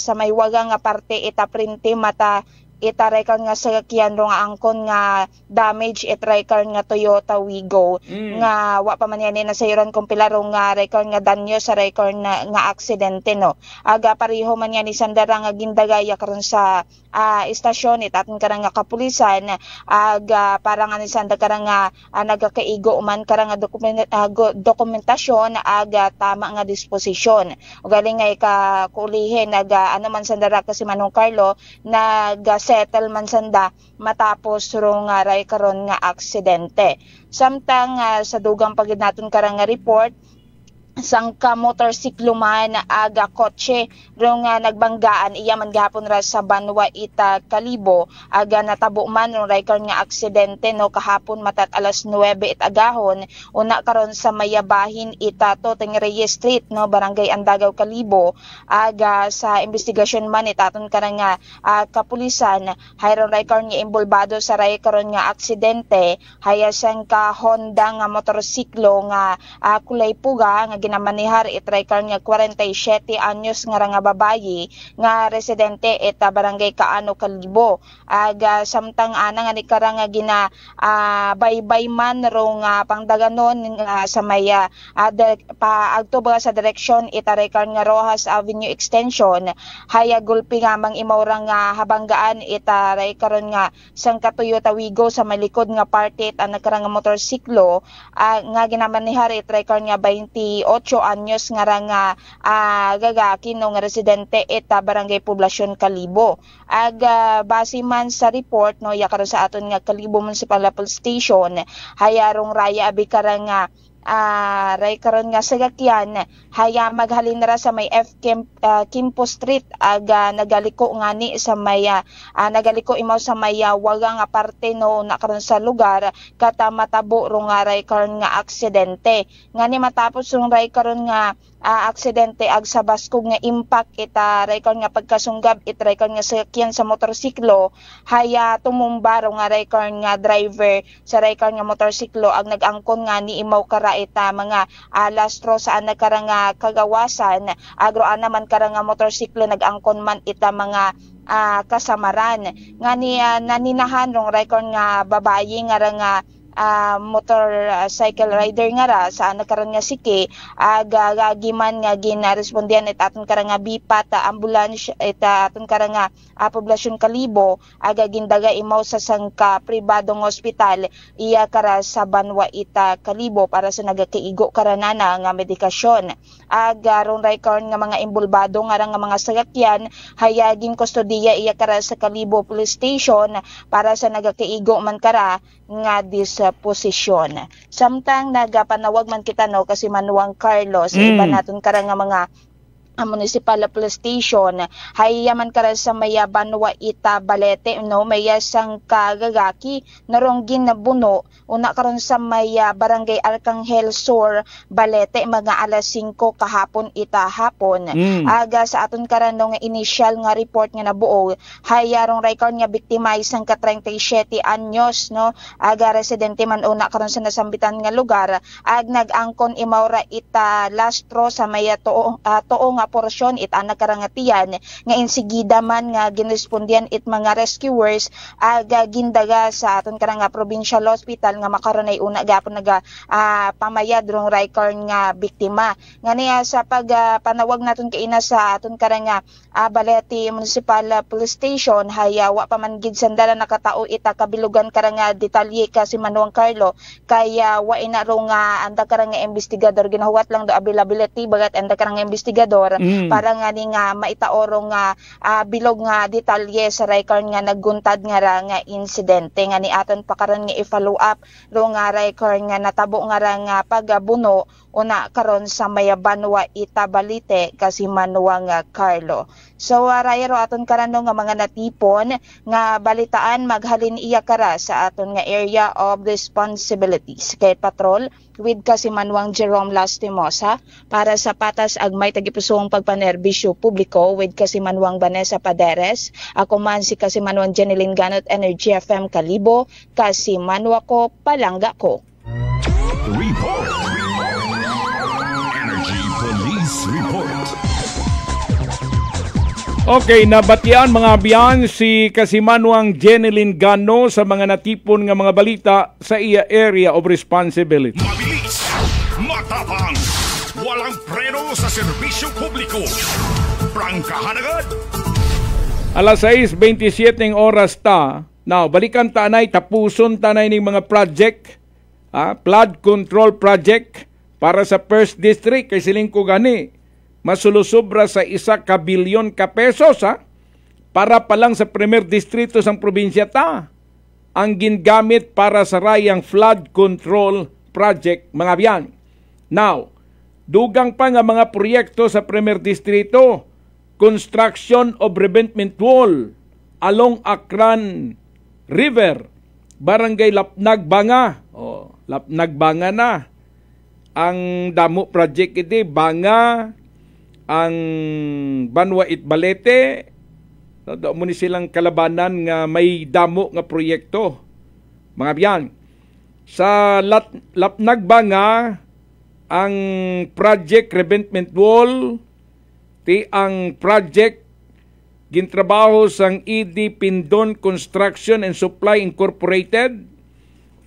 sa may waga nga parte ita printe mata ita record nga sasakyan ro nga angkon nga damage ita record nga Toyota Wigo nga wa pa man yan na sayron kung pila ro nga record nga danyo sa record nga aksidente no aga pareho man yan isandara nga gindagaya karon sa istasyon itaton karang nga kapulisan aga parang ani sanda karang nga nagakaigo man karang nga dokumentasyon aga tama nga disposisyon ugaling nga ikakulihin naga ano man sandara kasi Manong Carlo settle man sanda matapos ro nga ray karon nga aksidente samtang sa dugang pagid naton karang nga report sangka motorsiklo man aga kotse ro nga nagbanggaan iya man gihapon ra sa Banwa ita Kalibo aga natabo man ro record nga aksidente no kahapon matat alas 9 it agahon una karon sa mayabahin ita to Reyes Street no Barangay Andagaw Kalibo aga sa investigasyon man itaton karang nga kapulisan hayron record nga imbulbado sa ray karon nga aksidente haya sangka Honda nga motorsiklo nga kulay puga nga ginamanihar itraykar nga 47 anyos nga babayi nga residente eta Barangay Kaano Kalibo aga samtang ana nga ni karang gina baybay man ro nga pangdaganon nga sa maya paagto ba sa direksyon itarekar nga Rojas Avenue Extension haya gulpi nga mang imawra nga habanggaan itarekar nga sangka Toyota Wigo sa malikod nga parte at nakarang nga motorsiklo nga ginamanihar itarekar nga 28 anyos nga gagaki no nga residente eta Barangay Poblasyon Kalibo aga base man sa report no ya karon sa aton nga Kalibo Municipal Police Station hayarong raya abi karang nga ray karon nga sagakyan haya maghalin ra sa may F Kimpo Street aga nagaliko ngani sa may nagaliko imaw sa may wagang parte no na karon sa lugar kata matabo ro nga ray karon nga aksidente ngani matapos rong ray karon nga aksidente ag sa baskog nga impact ita ray karon nga pagkasunggab ray karon nga sakyan sa motorsiklo haya tumumba ro nga ray karon nga driver sa ray karon nga motorsiklo ag nag-angkon nga ni imaw kara ita mga lastro saan nagkara nga kagawasan agro naman kara nga motorsiklo nag-angkon man ita mga kasamaran nga ni naninahan rong ray karon nga babayi nga nga motorcycle rider nga ra sa nagkaroon nga siki giman nga ginarespondihan it aton kara nga bipat ambulance it aton kara nga poblasyon Kalibo aga gindaga imaw sa sangka pribadong ospital iya kara sa Banwa ita Kalibo para sa nagakaigo karanana nga medikasyon aga ron ray karon nga mga imbulbado nga mga sagakyan hayagin kustodiya iya kara sa Kalibo Police Station para sa nagakaigo man kara nga disposisyon. Samtang nagapanawag man kita no kasi Manuang Carlos iba naton kara nga mga municipal police station hayaman kara sa maya Banwa ita Balete no maya sang kagagaki narong ginabuno una karon sa maya barangay Arcangel Sur Balete mga alas 5 kahapon ita hapon aga sa aton karan nga initial nga report nga nabuo hayarong ray karon nga biktima isang ka 37 anyos no aga residente man una karon sa nasambitan nga lugar ag nag-angkon imawra ita lastro sa maya tuo nga porsyon it ana karangatian nga insigida man nga ginespondian it mga rescuers aga gindaga sa aton karanga provincial hospital nga makaronay una gapon naga pamayad rong raykar nga biktima ngani sa panawag naton kaina sa aton karanga Balete Municipal Police Station hayawa pa man gid sandala nakatao ita kabilugan karanga detalye kasi Manuang Carlo kaya wa ina ro nga anda karanga investigador ginahuwat lang do availability bagat anda karanga investigador para nga ni nga maitaoro nga bilog nga detalye sa raykar nga nagguntad nga ra nga insidente nga ni aton pa karon nga i-follow up ro nga raykar nga natabo nga ra nga pagabuno una karon sa maya Banwa ita Balete kasi Manuang Carlo. So rayro aton karano nga mga natipon nga balitaan maghalin iya kara sa aton nga area of responsibilities kay patrol with kasi Manuang Jerome Lastimosa para sa patas agmay tagipusong pagpanerbisyo publiko with kasi Manuang Vanessa Paderes ako man si kasi Manuang Jeneline Ganot Energy FM Kalibo kasi Manwa ko palangga ko. Report. Energy Police Report. Okay, nabatian mga biyan si Kasimanuang Jeneline Gano sa mga natipon nga mga balita sa iya area of responsibility. Mabilis, matapang, walang preno sa serbisyo publiko. Prangkahan agad. Alas 6:27 oras ta. Now, balikan tanay, tapuson tanay ning mga project, flood control project para sa First District kay siling ko gani. Masulusubra sa 1 kabilyon ka pesos para pa lang sa primer distrito sang probinsya ta ang gingamit para sa rayang flood control project mga biyan. Now, dugang pa nga mga proyekto sa primer distrito, construction of revetment wall along Aklan River, barangay Lapnagbanga. Lapnagbanga na ang damo project iti Banga ang Banwa it Balete do mo ni silang kalabanan nga may damo nga proyekto mga biyan sa Lapnagbanga ang project revetment wall ti ang project gintrabaho sang ED Pindon Construction and Supply Incorporated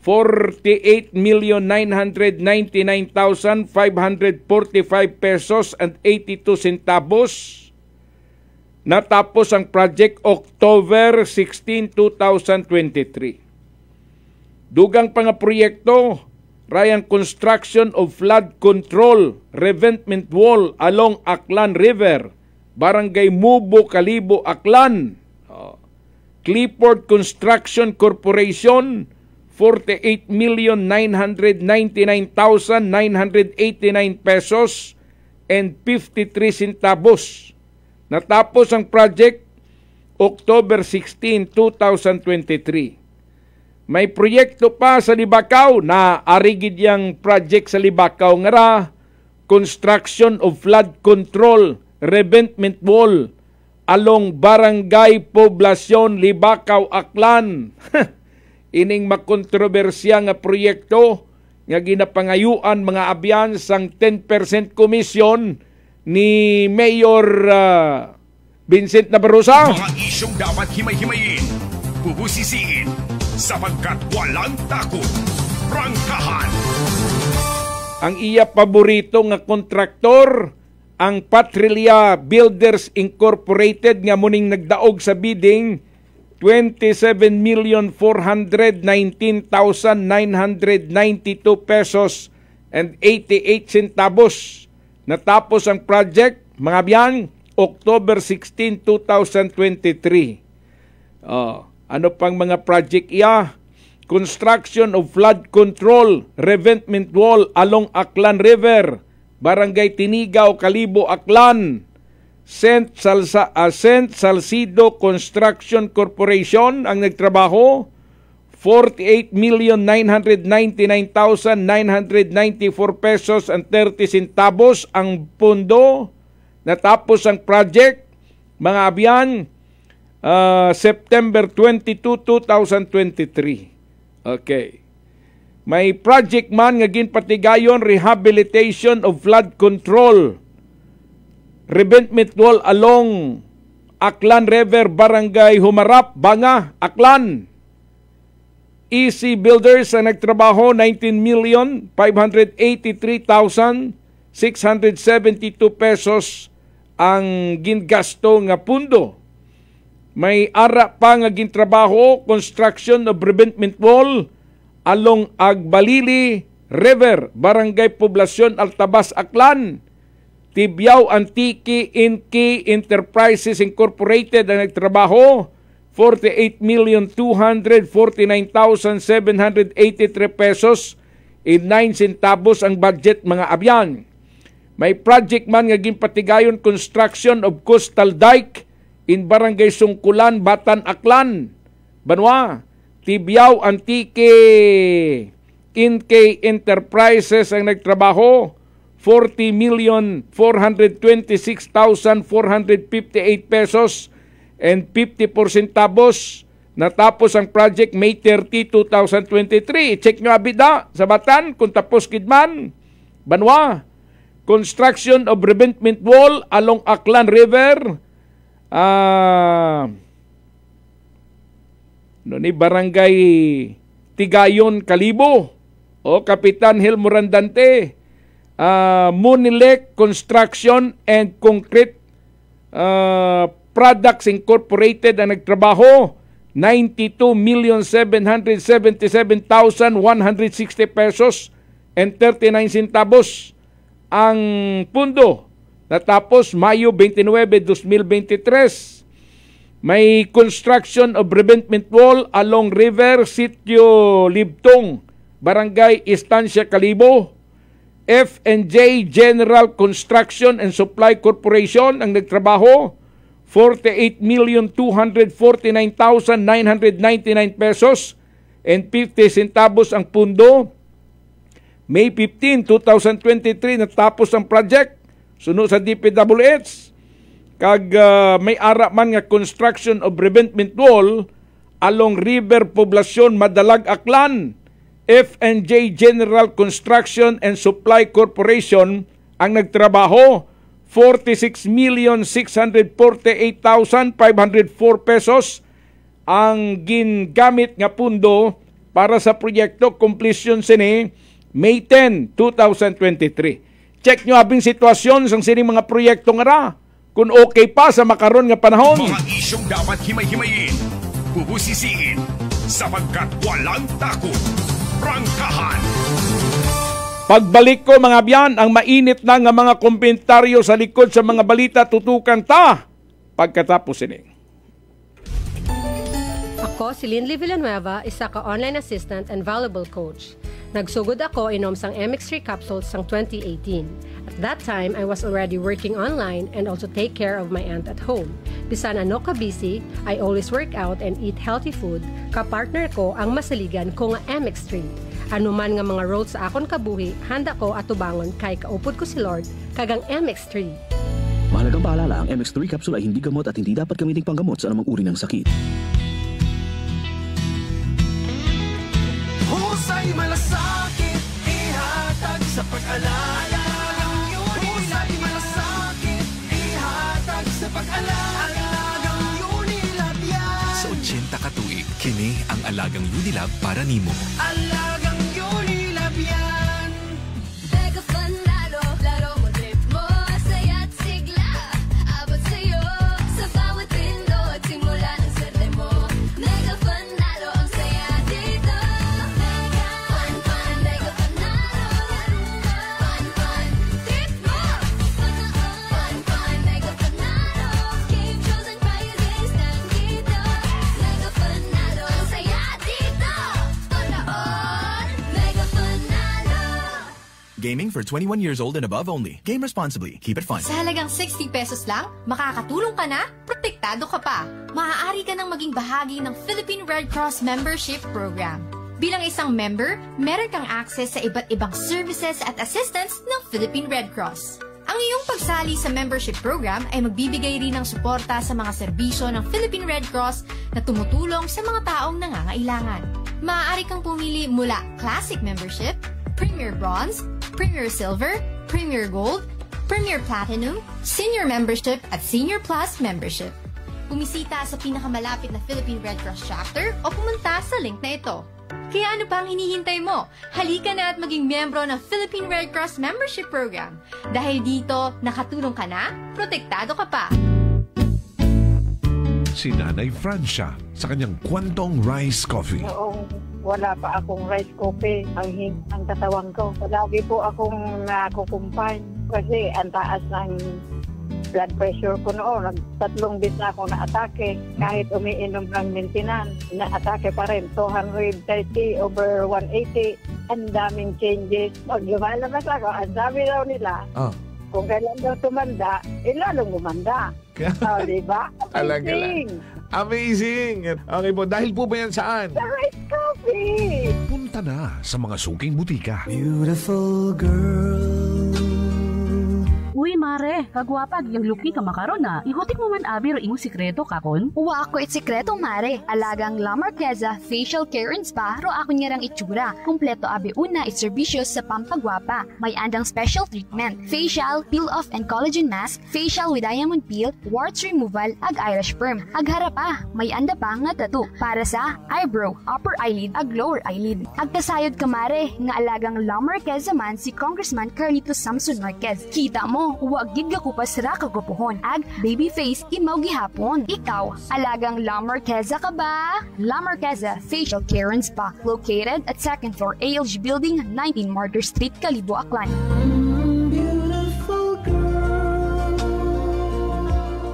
48,999,545 pesos and 82 centavos. Natapos ang project October 16, 2023. Dugang pa nga proyekto, rayang construction of flood control revetment wall along Aklan River, Barangay Mubo, Kalibo, Aklan. Clifford Construction Corporation 48,999,989 pesos and 53 centavos. Natapos ang project October 16, 2023. May proyekto pa sa Libakaw na arigid yang project sa Libakaw nga ra, construction of flood control revetment wall along Barangay Poblacion Libakaw, Aklan. Ining makontrobersya nga proyekto nga ginapangayuan mga abyan sang 10% komisyon ni Mayor Vincent Navarroza. Mga isyong dapat himay-himayin, bubusisiin, sapagkat walang takot. Prangkahan! Ang iya paborito nga kontraktor, ang Patrilya Builders Incorporated nga muning nagdaog sa bidding 27,419,992 pesos and 88 centavos. Natapos ang project, mga biyan, October 16, 2023. Ano pang mga project iya? Construction of flood control revetment wall along Aklan River, Barangay Tinigaw, Kalibo, Aklan. St. Salcido Construction Corporation ang nagtrabaho, 48,999,994 pesos and 30 centavos ang pondo. Natapos ang project, mga abyan, September 22, 2023. Okay. May project man nga ginpatigayon, rehabilitation of flood control revetment wall along Aklan River, Barangay Humarap, Banga, Aklan. EC Builders ang nagtrabaho, 19,583,672 pesos ang gingasto nga pundo. May ara pa nga gintrabaho, construction of revetment wall along Agbalili River, Barangay Poblacion, Altabas, Aklan. Tibyaw Antique Inki Enterprises Incorporated ang nagtrabaho, 48,249,783 pesos in 9 centavos ang budget, mga abyan. May project man nga ginpatigayon, construction of coastal dike in Barangay Sungkulan, Batan, Aklan, Banwa. Tibyaw Antique Inki Enterprises ang nagtrabaho, 40,426,458 pesos and 54 centavos. Natapos ang project May 30, 2023. I-check nyo abida sa Batan kung tapos kidman. Banwa, construction of revetment wall along Aklan River, ni Barangay Tigayon, Kalibo. Kapitan Hil Morandante. Munilek Construction and Concrete Products Incorporated ang nagtrabaho, 92,777,160 pesos and 39 centavos ang pundo. Natapos Mayo 29, 2023. May construction of revetment wall along River, Sitio Libtong, Barangay Estancia, Kalibo. F&J General Construction and Supply Corporation ang nagtrabaho, 48,249,999 pesos and 50 centavos ang pundo. May 15, 2023 natapos ang project. Sunod sa DPWH. Kag may ara man nga construction of revetment wall along River Poblacion, Madalag, Aklan. F&J General Construction and Supply Corporation ang nagtrabaho, 46,648,504 pesos ang gingamit nga pundo para sa proyekto. Completion sini May 10, 2023. Check nyo abing sitwasyon sang sining mga proyekto nga ra kung okay pa sa makaron nga panahon. Mga isyong dapat himay-himayin, bubusisiin, sapagkat walang takot. Prangkahan! Pagbalik ko, mga biyan, ang mainit na nga mga komentaryo sa likod sa mga balita, tutukan ta pagkatapos ini. Ako si Linley Villanueva, isa ka online assistant and valuable coach. Nagsugod ako inom sang MX3 capsules sang 2018. At that time, I was already working online and also take care of my aunt at home. Bisan ano ka busy, I always work out and eat healthy food. Kapartner ko ang masaligan ko nga MX3. Ano man nga mga roads sa akon kabuhi, handa ko at tubangon kay kaupod ko si Lord kagang MX3. Mahalagang paalala, ang MX3 capsule ay hindi gamot at hindi dapat gamiting panggamot sa anumang uri ng sakit. Husay malasakit, ihatag sa pag-alala. Husay malasakit, ihatag sa pag-alala. Sa 80 katuig, kini ang Alagang Unilab para nimo. Alagang Unilab yan. Mega fun lalo, laro mo trip mo, saya at sigla. Abot sa'yo, sa bawat pindot, simula ng swerte mo. Mega fun lalo, ang saya dito. Mega fun, fun, mega fun lalo. Fun, fun, trip mo. Fun, fun, mega fun lalo. Game shows and prizes nandito. Mega fun lalo, ang saya dito. Panood, mega fun lalo. Gaming for 21 years old and above only. Game responsibly. Keep it fun. Sa halagang 60 pesos lang, makakatulong ka na, protektado ka pa. Maaari ka nang maging bahagi ng Philippine Red Cross Membership Program. Bilang isang member, meron kang access sa iba't ibang services at assistance ng Philippine Red Cross. Ang iyong pagsali sa membership program ay magbibigay rin ng suporta sa mga serbisyo ng Philippine Red Cross na tumutulong sa mga taong nangangailangan. Maaari kang pumili mula Classic Membership, Premier Bronze, Premier Silver, Premier Gold, Premier Platinum, Senior Membership at Senior Plus Membership. Bumisita sa pinakamalapit na Philippine Red Cross chapter o pumunta sa link na ito. Kaya ano pa ang hinihintay mo? Halika na at maging miyembro ng Philippine Red Cross Membership Program. Dahil dito, nakatulong ka na, protektado ka pa. Si Nanay Francia sa kanyang kwantong rice coffee. Noong wala pa akong rice coffee, ang katawan ko. Lagi po akong nakukumpay kasi ang taas ng blood pressure ko noon. 3 beses na ako na-atake. Kahit umiinom ng maintenance, na-atake pa rin. 230/180. Ang daming changes. Pag lumalabas ako, ang dami daw nila. Kung kailan daw tumanda, lalong gumanda. Diba? Amazing! Amazing! Okay po, dahil po ba yan saan? Sa rice coffee! Punta na sa mga suking butika. Beautiful girl. Uy, mare, kagwapag yung luki ka makaron na. Ihutik mo man abi ro imong sikreto kakon. Uwa ako it sikreto, mare. Alagang La Marqueza Facial Care and Spa ro ako niyarang itsura. Kompleto abi una it serbisyos sa pampagwapa. May andang special treatment, facial, peel-off and collagen mask, facial with diamond peel, warts removal, ag eyelash perm. Ag harapa, may anda pa nga tattoo para sa eyebrow, upper eyelid, ag lower eyelid. Ag kasayod ka, mare, nga alagang La Marqueza man si Congressman Carlito Samson Marquez. Kita mo, huwag gid ka kupas ra kagupuhon. Ag baby face imaw gihapon. Ikaw, alagang La Marqueza ka ba? La Marqueza Facial Care and Spa, located at 2nd floor ALG Building, 19 Martyr Street, Kalibo, Aklan.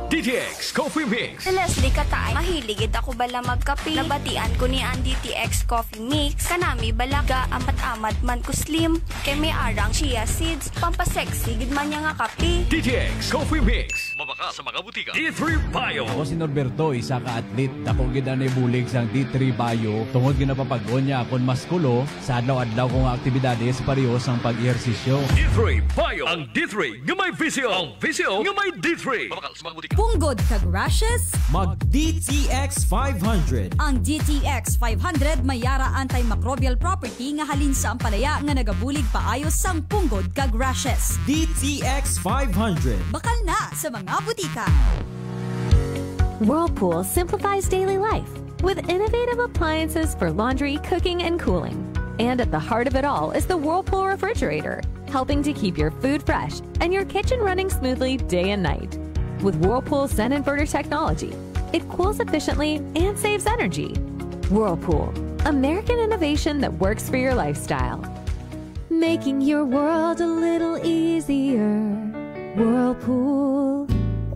DTX Coffee Mix. Si Leslie Katay, mahiligid ako bala magkape. Nabatian ko ni ang DTX Coffee Mix. Kanami balaga, amat-amat man ko slim. Kay may arang chia seeds, pampasexy, gid man niya nga kape. DTX Coffee Mix. Mabaka sa mga butika. D3 Bio. Ako si Norberto, isa ka atlet. Dako gid anay bulig sang D3 Bio. Tungod gid napapag-on niya akon maskulo sa adlaw-adlaw kong aktibidades pareho sang pag-ehersisyo. D3 Bio. Ang D3 nga may visyo. Ang visyo nga may D3. Mabaka sa mga butika. Punggod kag rashes, mag DTX 500. Ang DTX 500 may yara antimicrobial property nga halin sa ampalaya nga nagabulig paayos sang punggod kag rashes. DTX 500. Bakal na sa mga butika. Whirlpool simplifies daily life with innovative appliances for laundry, cooking, and cooling. And at the heart of it all is the Whirlpool refrigerator, helping to keep your food fresh and your kitchen running smoothly day and night. With Whirlpool Zen Inverter technology, it cools efficiently and saves energy. Whirlpool, American innovation that works for your lifestyle. Making your world a little easier. Whirlpool.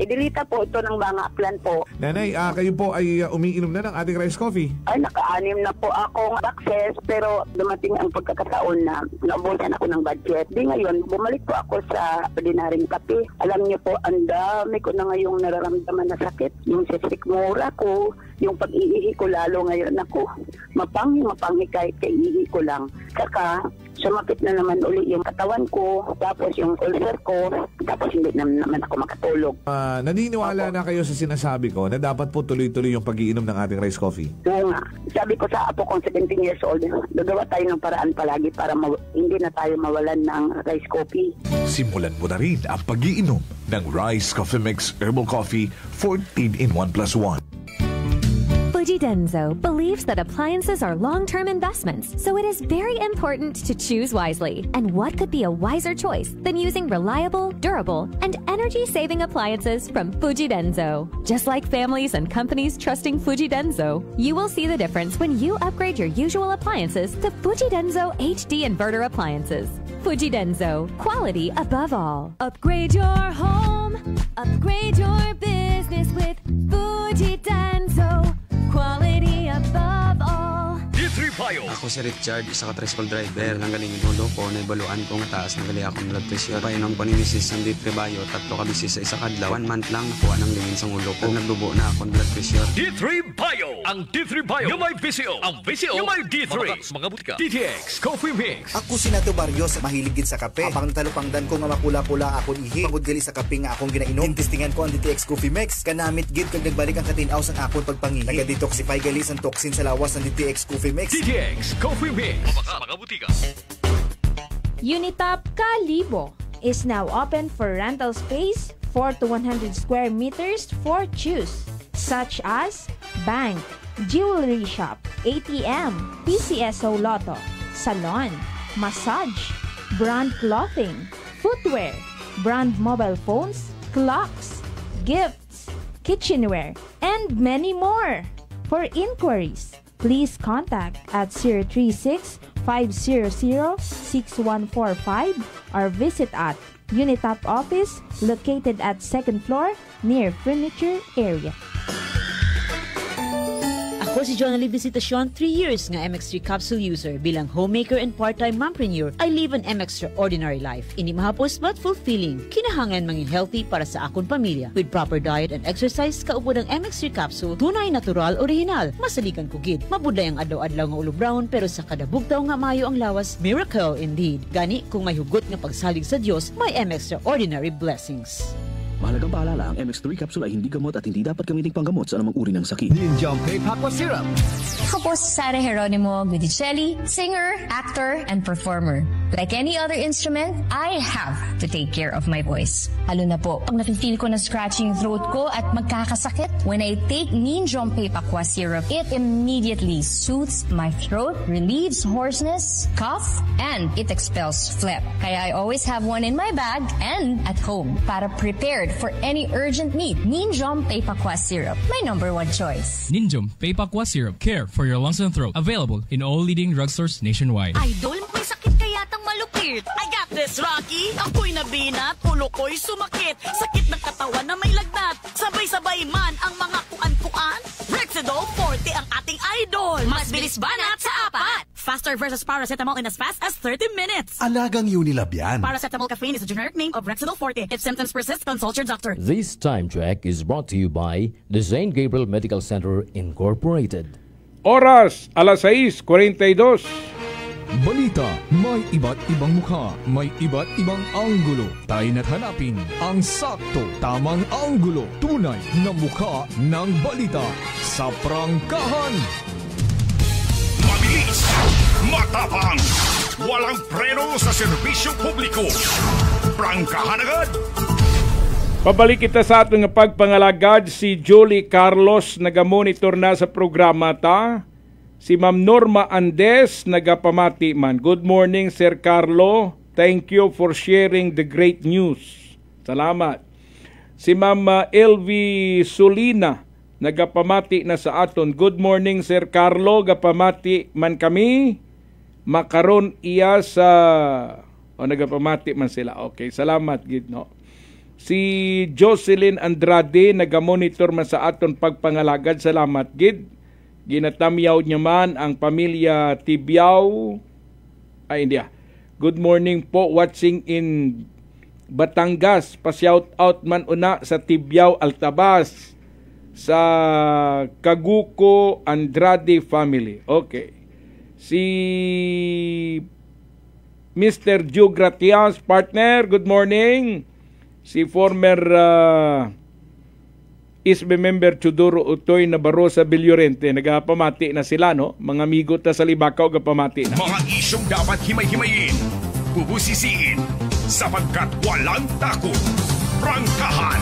Idilita po ito ng mga plan po. Nanay, kayo po ay umiinom na ng ating rice coffee. Ay, naka-anim na po akong access pero dumating ang pagkakataon na naubusan ako ng budget. Di ngayon, bumalik po ako sa ordinaryong kape. Alam niyo po, ang dami ko na ngayong nararamdaman na sakit. Yung sisikmura ko, yung pag-iihi ko lalo ngayon ako. Mapanghi kahit kaiihi ko lang. Saka, sumapit na naman uli yung katawan ko, tapos yung ulcer ko, tapos hindi naman ako makatulog. Naniniwala na kayo sa sinasabi ko na dapat po tuloy-tuloy yung pag-iinom ng ating rice coffee? Oo nga. Sabi ko sa apo kong 17 years old, gagawa tayo ng paraan palagi para hindi na tayo mawalan ng rice coffee. Simulan mo na rin ang pag-iinom ng Rice Coffee Mix Herbal Coffee 14 in 1+1. Fujidenzo believes that appliances are long-term investments, so it is very important to choose wisely. And what could be a wiser choice than using reliable, durable, and energy-saving appliances from Fujidenzo? Just like families and companies trusting Fujidenzo, you will see the difference when you upgrade your usual appliances to Fujidenzo HD inverter appliances. Fujidenzo, quality above all. Upgrade your home, upgrade your business with Fujidenzo. Quality above all. D3 Bio. Ako si Richard, isa ka tricycle driver. Nang galing inulo ko, naibaluan ko nga taas ng gali akong blood pressure. Painom ko ni Mrs. ng D3 Bio, 3 ka bisis sa isa kadlaw. 1 month lang nakuha ng lingin sa ulo ko. Nagdubo na akong blood pressure. D3 Bio. Ang D3 Bio yung may VCO. Ang VCO yung may D3. Mga butika. DTX Coffee Mix. Ako si Nato Barrios, mahiligid sa kape. Apang talupangdan ko nga makula-kula akong ihi. Pagod gali sa kape nga akong ginainom. Testingan ko ang DTX Coffee Mix. Kanamit gid kag nagbalik ang katinaw sa akong pagpangihi. Naga-detoxify gali sa toxin sa lawas ng DTX Coffee Mix. DTX Coffee Mix. Mga butika. Unitop Kalibo is now open for rental space 4 to 100 square meters for choose, such as bank, jewelry shop, ATM, PCSO Lotto, salon, massage, brand clothing, footwear, brand mobile phones, clocks, gifts, kitchenware, and many more. For inquiries, please contact at 036-500-6145 or visit at Unitop office located at 2nd floor near furniture area. Ako si John Visitacion, 3 years nga MX3 capsule user. Bilang homemaker and part-time mompreneur, I live an extraordinary life. Ini mahapos but fulfilling. Kinahangan mangin healthy para sa akong pamilya. With proper diet and exercise, kaupo ng MX3 capsule, tunay, natural, original. Masaligan ko gid. Mabuday ang adlaw-adlaw nga ulo brown, pero sa kada bugtaw nga mayo ang lawas, miracle indeed. Gani, kung may hugot nga pagsalig sa Dios, may extraordinary blessings. Mahalagang paalala, ang MX3 capsule ay hindi gamot at hindi dapat gamiting panggamot sa anumang uri ng sakit. Ninjong K-Pop Syrup. Ako po si Sara Geronimo Guidicelli, singer, actor, and performer. Like any other instrument, I have to take care of my voice. Lalo na po, pag nafe-feel ko na scratching throat ko at magkakasakit, when I take Ninjong Pepakwa Syrup, it immediately soothes my throat, relieves hoarseness, cough, and it expels phlegm. Kaya I always have one in my bag and at home para prepared for any urgent need. Ninjom Pepakwa Syrup, my #1 choice. Ninjom Pepakwa Syrup, care for your lungs and throat. Available in all leading drugstores nationwide. Idol, may sakit kaya tang malupit. I got this, Rocky. Ako'y nabinat, ulo ko'y sumakit. Sakit ng katawan na may lagnat. Sabay-sabay man ang mga kuan-kuan. Rexidol Forte ang ating idol. Mas bilis banat sa 4. Faster versus paracetamol in as fast as 30 minutes. Alagang Unilab yan. Paracetamol caffeine is a generic name of Rexidol Forte. If symptoms persist, consult your doctor. This time check is brought to you by the St. Gabriel Medical Center Incorporated. Oras, alas 6:42. Balita, may iba't ibang mukha, may iba't ibang anggulo. Tayo na't hanapin ang sakto, tamang anggulo, tunay na mukha ng balita sa prangkahan. Mabilis, matapang, walang preno sa serbisyo publiko. Prangkahan agad! Pabalik kita sa atong pagpangalagad si Julie Carlos, nagamonitor na sa programa ta. Si Ma'am Norma Andes, nagapamati man. Good morning, Sir Carlo. Thank you for sharing the great news. Salamat. Si Ma'am LV Solina, nagapamati na sa aton. Good morning, Sir Carlo. Gapamati man kami. Makaron iya sa... nagapamati man sila. Okay, salamat, gid no. Si Jocelyn Andrade nagamonitor man sa aton pagpangalagad. Salamat gid. Ginatamyaw niya man ang pamilya Tibiao. Ay hindi. Good morning po, watching in Batangas. Pa-shout out man una sa Tibiao Altabas, sa Kaguko Andrade family. Okay. Si Mr. Joe Gratias, partner, good morning. Si former ISBE member Chudoro Utoy na Barosa Villorente, nagapamati na sila, no? Mga amigo ta sa Libakaw, gapamati na. Mga isyong dapat himay-himayin, bubusisiin, sapagkat walang takot. Prangkahan!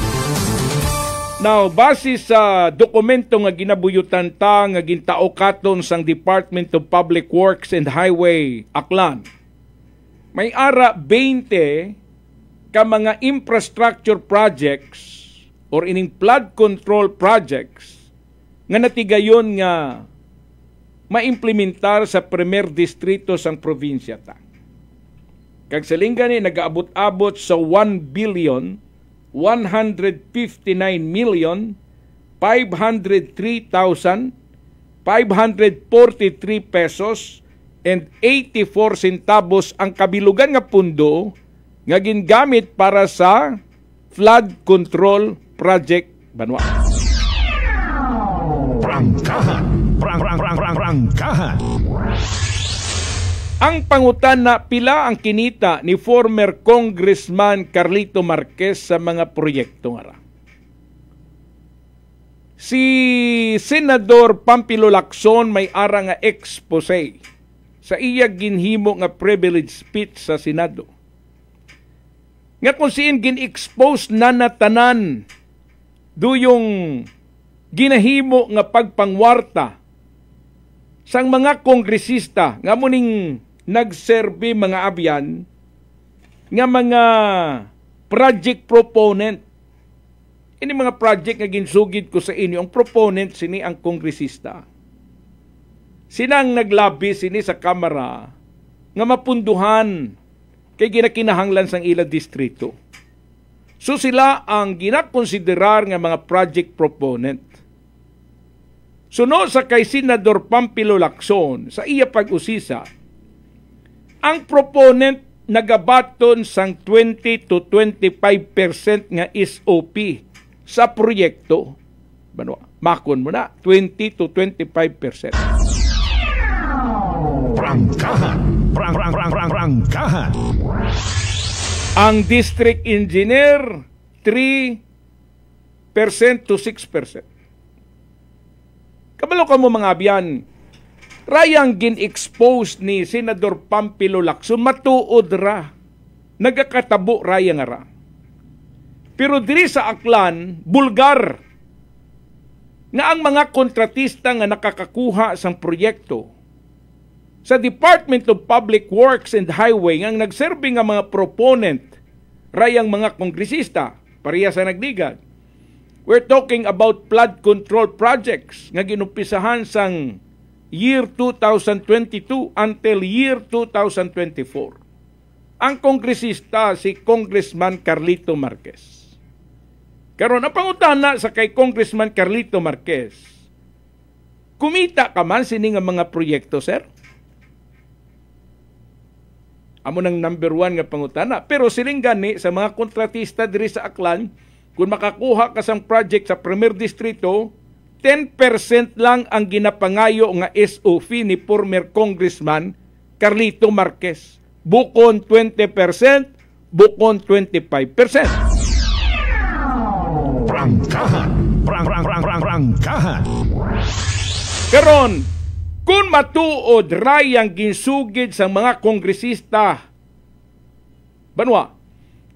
Now, base sa dokumento nga ginabuyutan ta nga gintao katon sang Department of Public Works and Highway Aklan, may ara 20 ka mga infrastructure projects or ining flood control projects nga natigayon nga maimplementar sa primer distrito sang probinsya ta. Kag sa linggani nagaabot-abot sa 1,159,503,543 pesos and 84 centavos ang kabilugan nga pundo nga gingamit para sa flood control project Banwa. Prangkahan. Prangkahan. Ang pangutana, pila ang kinita ni former Congressman Carlito Marquez sa mga proyekto nga ra. Si Senador Pampilo Lacson may ara nga expose sa iya ginhimo nga privilege speech sa Senado. Nga kung siin gin-expose na natanan do yung ginahimo nga pagpangwarta sang mga kongresista nga muning nagserbi mga abyan nga mga project proponent. Ini mga project nga ginsugid ko sa inyo, ang proponent sini ang kongresista. Sinang naglabi sini sa Kamara nga mapunduhan kay ginakinahanglan sang ila distrito. So sila ang ginakonsiderar nga mga project proponent. Suno sa kay Senador Pampilo Lacson sa iya pag-usisa, ang proponent nagabaton sang 20 to 25% nga SOP sa proyekto. Makon mo na, 20 to 25%. Prangkahan. Prangkahan. Ang district engineer, 3% to 6%. Kabalo ka mo mga abyan, rayang gin-expose ni Senador Pampilo Lacson, matuod ra. Nagakatabo rayang ra. Pero diri sa Aklan, bulgar nga ang mga kontratista nga nakakakuha sang proyekto sa Department of Public Works and Highway nga nagserbi nga mga proponent rayang mga kongresista pareha sa nagdigad. We're talking about flood control projects nga ginumpisahan sang year 2022 until year 2024. Ang kongresista si Congressman Carlito Marquez. Karon ang pangutana sa kay Congressman Carlito Marquez, kumita ka man sini nga mga proyekto, sir? Amo nang number 1 nga pangutana. Pero siling gani sa mga kontratista diri sa Aklan, kung makakuha ka sang project sa Premier Distrito, 10% lang ang ginapangayo nga SOP ni former Congressman Carlito Marquez. Bukon 20%, bukon 25%. Prangkahan. Prangkahan. Karon, kung matuod rayang ginsugid sa mga kongresista, banwa,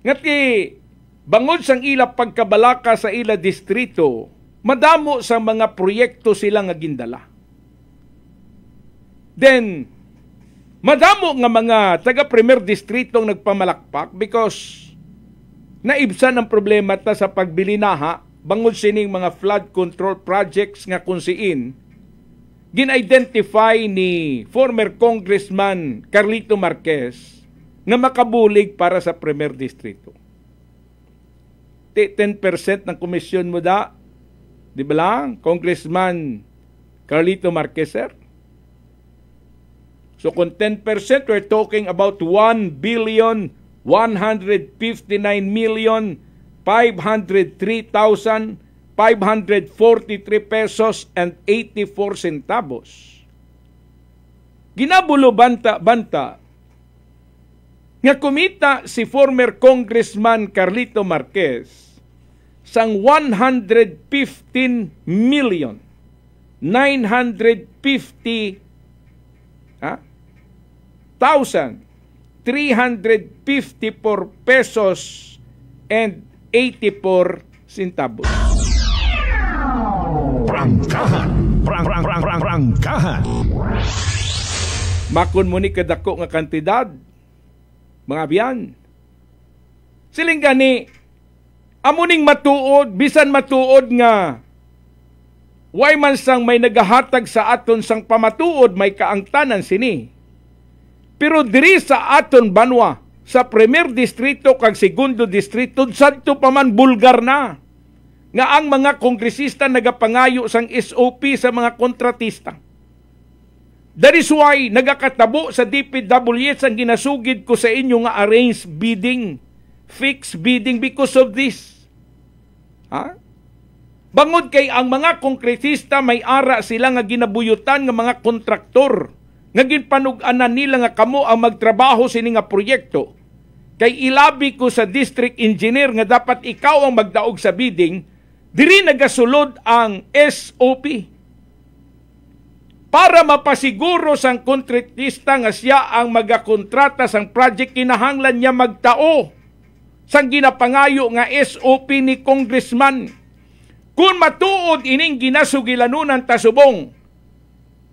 ngati bangod sang ila pagkabalaka sa ila distrito, madamo sa mga proyekto sila nga gindala. Then, madamo nga mga taga-Premier Distrito nagpamalakpak because naibsan ang problema ta sa pagbili naha bangod sining mga flood control projects nga kunsiin gin-identify ni former Congressman Carlito Marquez nga makabulig para sa Premier Distrito. 10% ng komisyon mo da. Di ba lang? Congressman Carlito Marquez, sir. So kung 10%, we're talking about 1,159,503,543 pesos and 84 centavos. Ginabulo banta nga kumita si former Congressman Carlito Marquez sang 115,950,354 pesos and 84 centavos. Prangkahan. Makon mo ni kadako nga kantidad, mga biyan. Siling gani, amuning matuod, bisan matuod nga, way man sang may nagahatag sa aton sang pamatuod, may kaangtanan sini. Pero diri sa aton banwa, sa Premier Distrito kag Segundo Distrito, sadto pa man bulgar na, nga ang mga kongresista nagapangayo sang SOP sa mga kontratista. That is why nagakatabo sa DPWH ang ginasugid ko sa inyo nga arranged bidding, fixed bidding because of this. Bangod kay ang mga kongresista may ara sila nga ginabuyutan nga mga kontraktor nga ginpanug-anan nila nga kamo ang magtrabaho sini nga proyekto. Kay ilabi ko sa district engineer nga dapat ikaw ang magdaog sa bidding, diri nagasulod ang SOP. Para mapasiguro sang kontratista nga siya ang magakontrata sang project, kinahanglan niya magtao sang ginapangayo nga SOP ni Congressman. Kung matuod ining ginasugilanunan tasubong,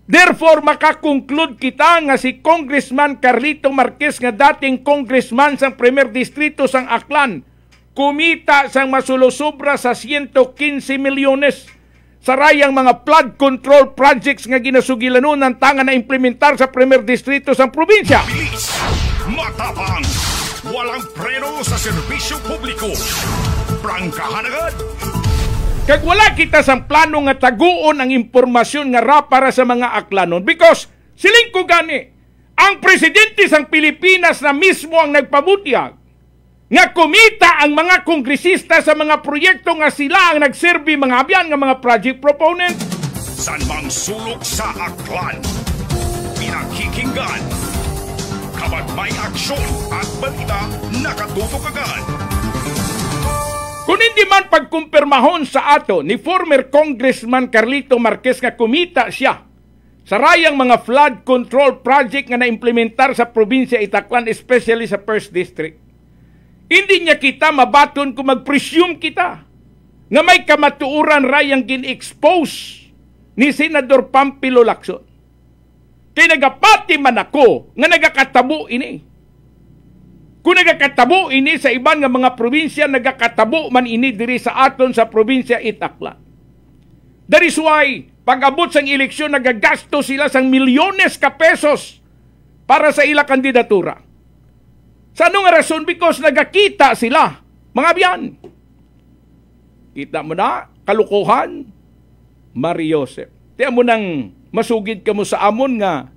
therefore makakonclude kita nga si Congressman Carlito Marquez nga dating congressman sang Premier Distrito sang Aklan, kumita sang masulosobra sa 115 milyones sa rayang mga flood control projects nga ginasugilanon ng tangan na implementar sa Premier Distrito sa probinsya. Bilis, matapang, walang preno sa serbisyo publiko. Prangkahan agad. Kag wala kita sa plano nga taguon ang impormasyon nga ra para sa mga aklanon because siling ko gani, ang presidente sang Pilipinas na mismo ang nagpabutyag nga kumita ang mga kongresista sa mga proyekto nga sila ang nagserbi mga abyan nga mga project proponent. San mang sulok sa aklan, pinakikinggan, kabat may aksyon at balita nakatutok agad. Kung hindi man pagkumpirmahon sa ato ni former Congressman Carlito Marquez nga kumita siya sa rayang mga flood control project nga na-implementar sa probinsya Itaklan, especially sa 1st District, hindi niya kita mabaton kung mag-presume kita nga may kamatuuran rayang gin-expose ni Senador Pampilo Lacson. Kaya nagapati man ako nga nagakatabo ini. Kung nagakatabo ini sa iban nga mga probinsya, nagakatabo man ini diri sa aton sa probinsya Itaklan. That is why, pag-abot sang eleksyon, nagagasto sila sang milyones ka pesos para sa ila kandidatura. Sa anong rason? Because nagakita sila, mga biyan. Kita mo na, kalukuhan, Mariosep. Tiyan mo nang masugid ka mo sa amon nga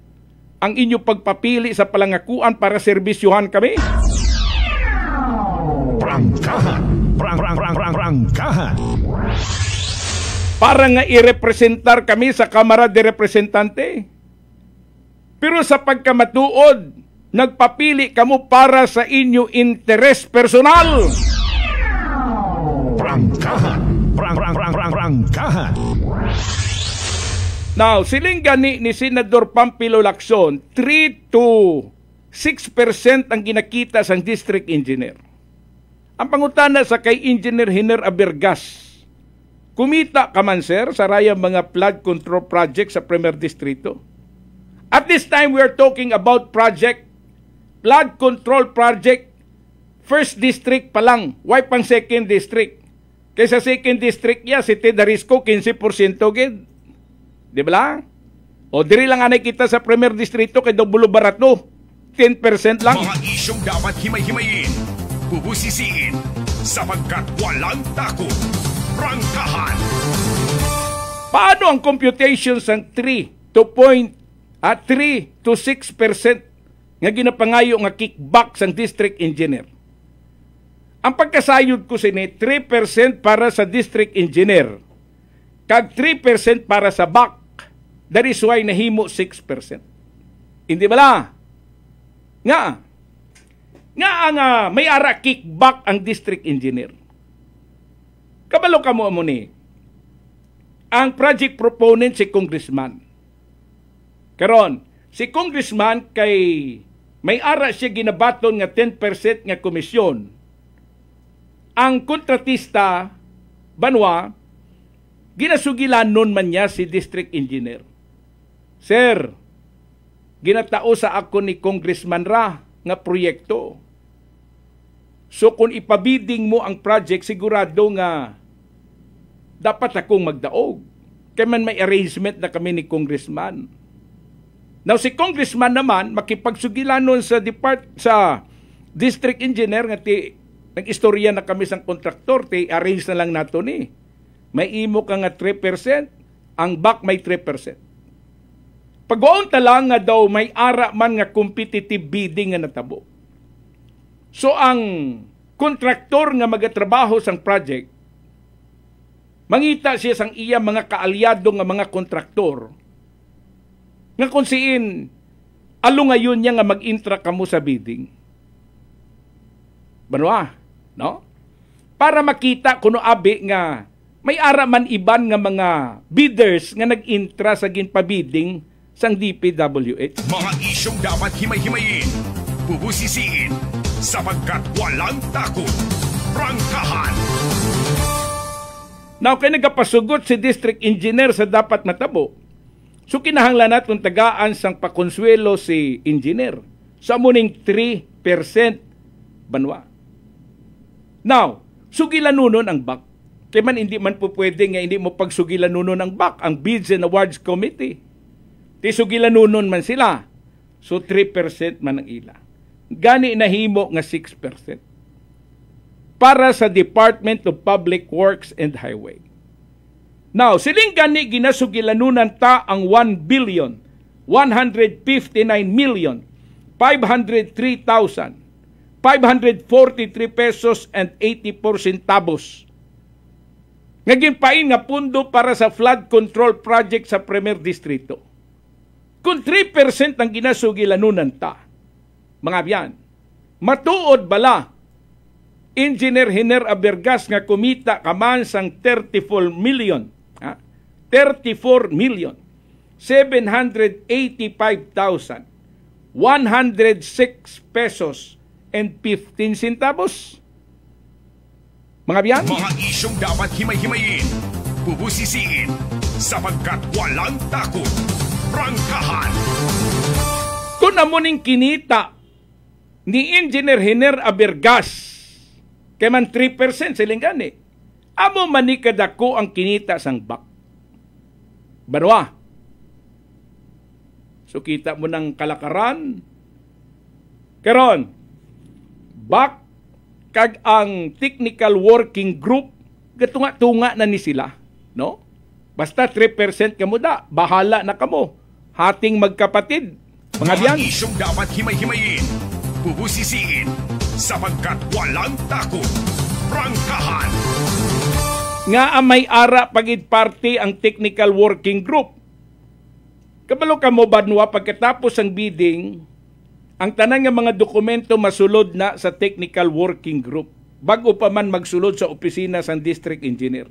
ang inyo pagpapili sa palangakuan para serbisyuhan kami. Prangkahan. Para nga irepresentar kami sa Kamara de Representante. Pero sa pagkamatuod, nagpapili kamo para sa inyo interes personal. Prangkahan. Now, siling gani ni Senador Pampilo Lacson, 3 to 6% ang ginakita sang district engineer. Ang pangutana sa kay Engineer Hiner Abergas, kumita ka man sir sa rayang mga flood control project sa Premier Distrito? At this time, we are talking about flood control project, 1st District pa lang, why pang 2nd District? Kaysa 2nd District ya, si Ted Arisco, 15% gid. Di ba lang? O diri lang anay kita sa Premier Distrito kay Dobulo Barato, 10% lang. Mga isyong dapat himay-himayin. Bubusisiin sapagkat walang takot. Prangkahan. Paano ang computations ng 3 to 6% nga ginapangayo nga kickback sang district engineer? Ang pagkasayod ko sini 3% para sa district engineer kag 3% para sa back. That is why nahimo 6%. Hindi bala? Nga ang may ara kickback ang district engineer. Kabalo ka mo ni. Ang project proponent si congressman. Karon, si congressman kay may ara siya ginabaton nga 10% nga komisyon. Ang kontratista, banwa, ginasugilanon man niya si district engineer. Sir, ginatao sa ako ni Congressman Ra nga proyekto. So kung ipabiding mo ang project, sigurado nga dapat akong magdaog. Kaya man may arrangement na kami ni Congressman. Now si Congressman naman, makipagsugilanon sa district engineer nga nag-istorya na kami sa kontraktor, arrange na lang nato ni. May imo ka nga 3%, ang back may 3%. Pag-oon lang nga daw may ara man nga competitive bidding nga natabo. So ang kontraktor nga magatrabaho sang project, mangita siya sang iya mga kaalyado nga mga kontraktor, nga kung siin, alo ngayon niya nga mag-intra kamo sa bidding. Banwa, no? Para makita kuno abi nga may ara man iban nga mga bidders nga nag-intra sa ginpabidding sang DPWH. Mga isyong dapat himay-himayin, bubusisiin, sapagkat walang takot. Prangkahan. Now, kay nagapasugot si district engineer sa dapat matabo, so kinahanglan natong tagaan sang pakonsuelo si engineer sa muning 3% banwa. Now, sugilanunon ang back. Kaya man hindi man po pwede nga hindi mo pagsugilanunon ang back, ang Bids and Awards Committee. Sugilanunon man sila. So 3% man ang ila. Gani nahimo nga 6%. Para sa Department of Public Works and Highway. Now, siling gani ginasugilanunan ta ang 1,159,503,543 pesos and 84 centavos. Nga ginpain nga pundo para sa flood control project sa Premier Distrito. Kung 3% ang ginasugilanunan ta, mga biyan, matuod bala, Engineer Hiner Abergas nga kumita kaman sang 34,785,106 pesos and 15 centavos. Mga biyan? Mga isyong dapat himay-himayin, bubusisiin, sapagkat walang takot. Prangkahan. Kung amuning kinita ni Engineer Hiner Abergas, kaya man 3% siling gani, amo manikad ako ang kinita sang back. Barwa. So kita mo ng kalakaran. Karon, back kag ang technical working group, gatunga-tunga na ni sila. No? Basta 3% kamo da, bahala na kamo. Hating magkapatid. Mga biyan. Mga isyong dapat himay-himayin, bubusisiin, sapagkat walang takot. Prangkahan. Nga may ara pagid party ang technical working group. Kabalo ka mo banwa pagkatapos ang bidding, ang tanan nga mga dokumento masulod na sa technical working group bago pa man magsulod sa opisina sang district engineer.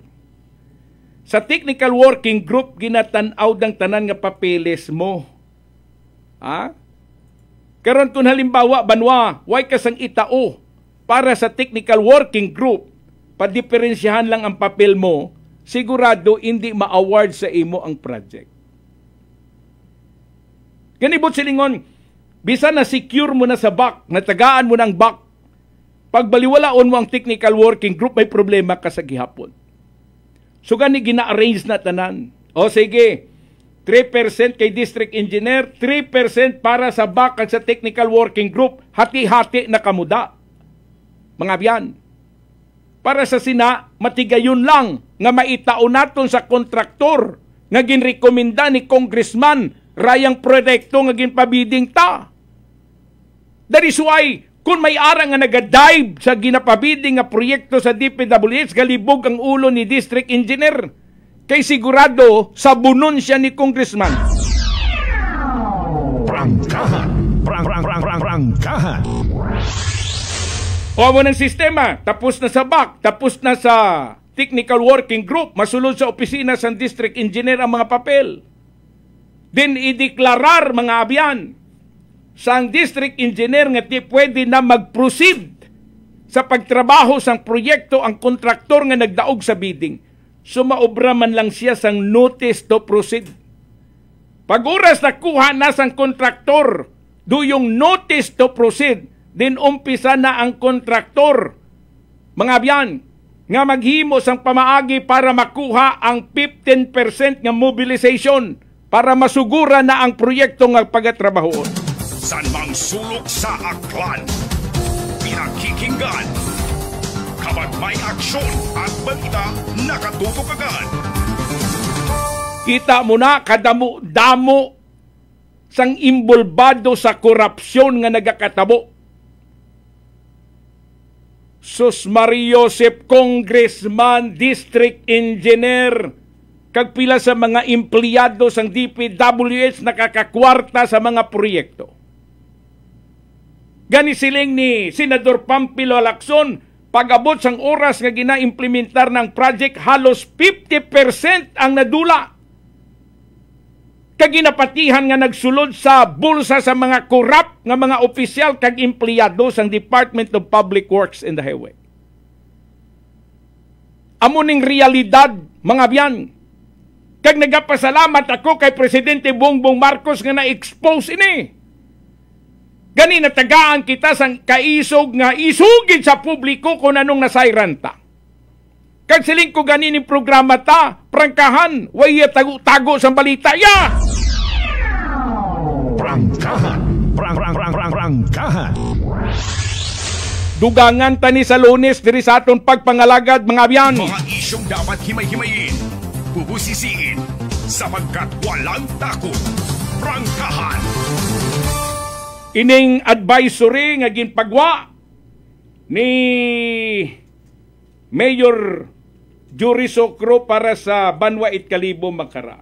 Sa technical working group, ginatanaw dang tanan nga papeles mo. Ha? Karon kung halimbawa, banwa, way kasang itao para sa technical working group, padiferensyahan lang ang papel mo, sigurado hindi ma-award sa imo ang project. Ganibot silingon, bisa na secure mo na sa back, natagaan mo ng back, pagbaliwalaon mo ang technical working group, may problema ka sa gihapon. So gani gina-arrange na tanan. O sige, 3% kay district engineer, 3% para sa back at sa technical working group, hati-hati na kamuda. mga abyan. Para sa sina, matigayon lang nga maitao naton sa kontraktor nga ginrekomenda ni Congressman rayang proyekto nga ginpabiding ta. That is why, kung may ara nga nagadive sa ginapabiding nga proyekto sa DPWH, galibog ang ulo ni District Engineer. Kay sigurado, sabunon siya ni Congressman. Prangkahan. Prangkahan. O mo ng sistema, tapos na sa BAC, tapos na sa Technical Working Group, masulod sa opisina sa District Engineer ang mga papel. Then ideklarar mga abyan sa District Engineer nga ti pwede na mag-proceed sa pagtrabaho sang proyekto ang kontraktor nga nagdaog sa bidding. Sumaobra man lang siya sang notice to proceed. Pag oras nakuha na sang kontraktor, yung notice to proceed, din umpisa na ang kontraktor, mga abyan, nga maghimo sang pamaagi para makuha ang 15% nga mobilization para masugura na ang proyekto nga pagatrabahoon. San mang sulok sa aklan, pinakikinggan, kapag may aksyon at balita, nakatutok agad. Kita mo na kadamo-damo sang imbolbado sa korupsyon nga nagakatabo. Sus Mario Joseph, Congressman, District Engineer, kag pila sa mga empleyado sang DPWH nakakakwarta sa mga proyekto. Gani siling ni Senador Pampilo Lacson, pag-abot sang oras nga gina-implementar ng project, halos 50% ang nadula. Kag ginapatihan nga nagsulod sa bulsa sa mga korap nga mga opisyal kag empleyado sang Department of Public Works and the Highway. Amuning realidad, mga biyan. Kag nagapasalamat ako kay Presidente Bongbong Marcos nga na-expose ini. Gani natagaan kita sang kaisog nga isugid sa publiko kung anong nasayranta. Kag siling ko gani ni programa ta, prangkahan, way tago-tago sa balita ya. Prangkahan. Prangkahan. Dugangan tani sa Lunes diri sa aton pagpangalagad, mga abyan. Mga isyong dapat himay-himayin, bubusisiin, sapagkat walang takot. Prangkahan. Ining advisory nga ginpagwa ni Mayor Jory Socro para sa Banwa Kalibo Makara.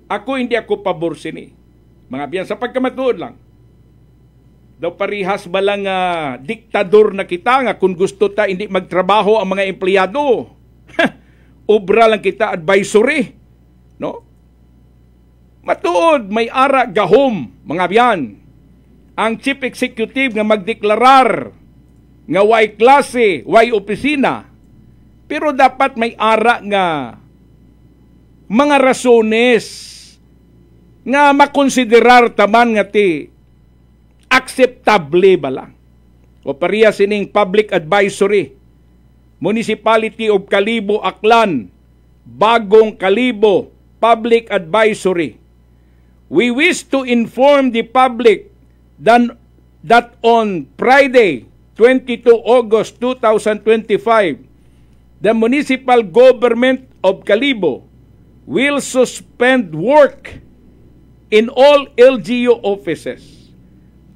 Hindi ako pabor sini. Mga biyan, sa pagkamatuod lang. Daw parihas ba lang diktador na kita nga kung gusto ta hindi magtrabaho ang mga empleyado. Obra lang kita advisory. No? Matuod, may ara gahom, mga biyan. Ang Chief Executive nga magdeklarar nga way klase, way opisina, pero dapat may ara nga mga rasones nga makonsiderar taman nga ti acceptable ba lang. O pariya sining Public Advisory, Municipality of Kalibo, Aklan, Bagong Kalibo, Public Advisory. We wish to inform the public that on Friday, 22 August 2025, the Municipal Government of Kalibo will suspend work in all LGU offices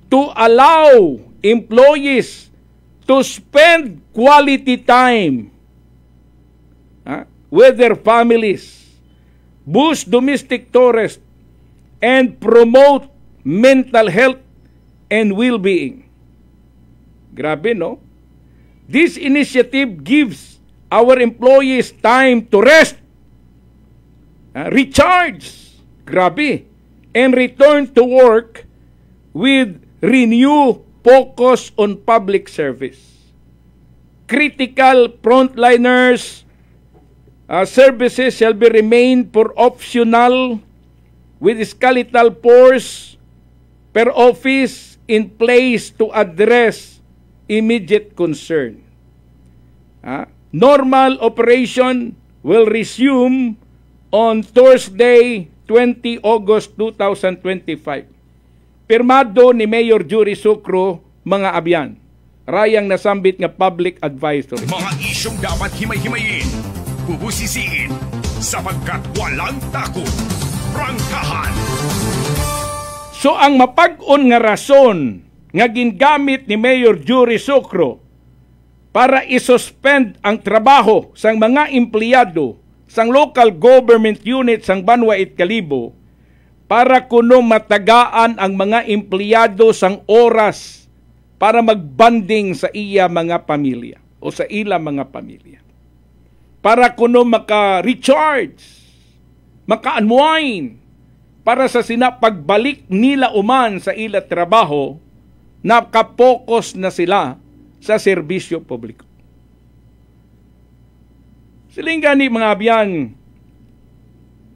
to allow employees to spend quality time with their families, boost domestic tourists, and promote mental health and well-being. Grabe, no? This initiative gives our employees time to rest, recharge, grabe, and return to work with renewed focus on public service. Critical frontliners services shall be remain for optional with skeletal force per office in place to address immediate concern. Normal operation will resume on Thursday, 20 August 2025. Pirmado ni Mayor Jory Socro, mga abyan. rayang nasambit nga public advisory. Mga isyong dapat himay-himayin, bubusisiin, sapagkat walang takot. Prangkahan. So ang mapag-on nga rason nga gingamit ni Mayor Jory Socro para isuspend ang trabaho sang mga empleyado sang local government unit sang Banwa it Kalibo para kuno matagaan ang mga empleyado sang oras para magbanding sa iya mga pamilya o sa ila mga pamilya. Para kuno maka-recharge, maka-unwind, para sa pagbalik nila uman sa ila trabaho, nakapokus na sila sa serbisyo publiko. Siling gani mga abyan,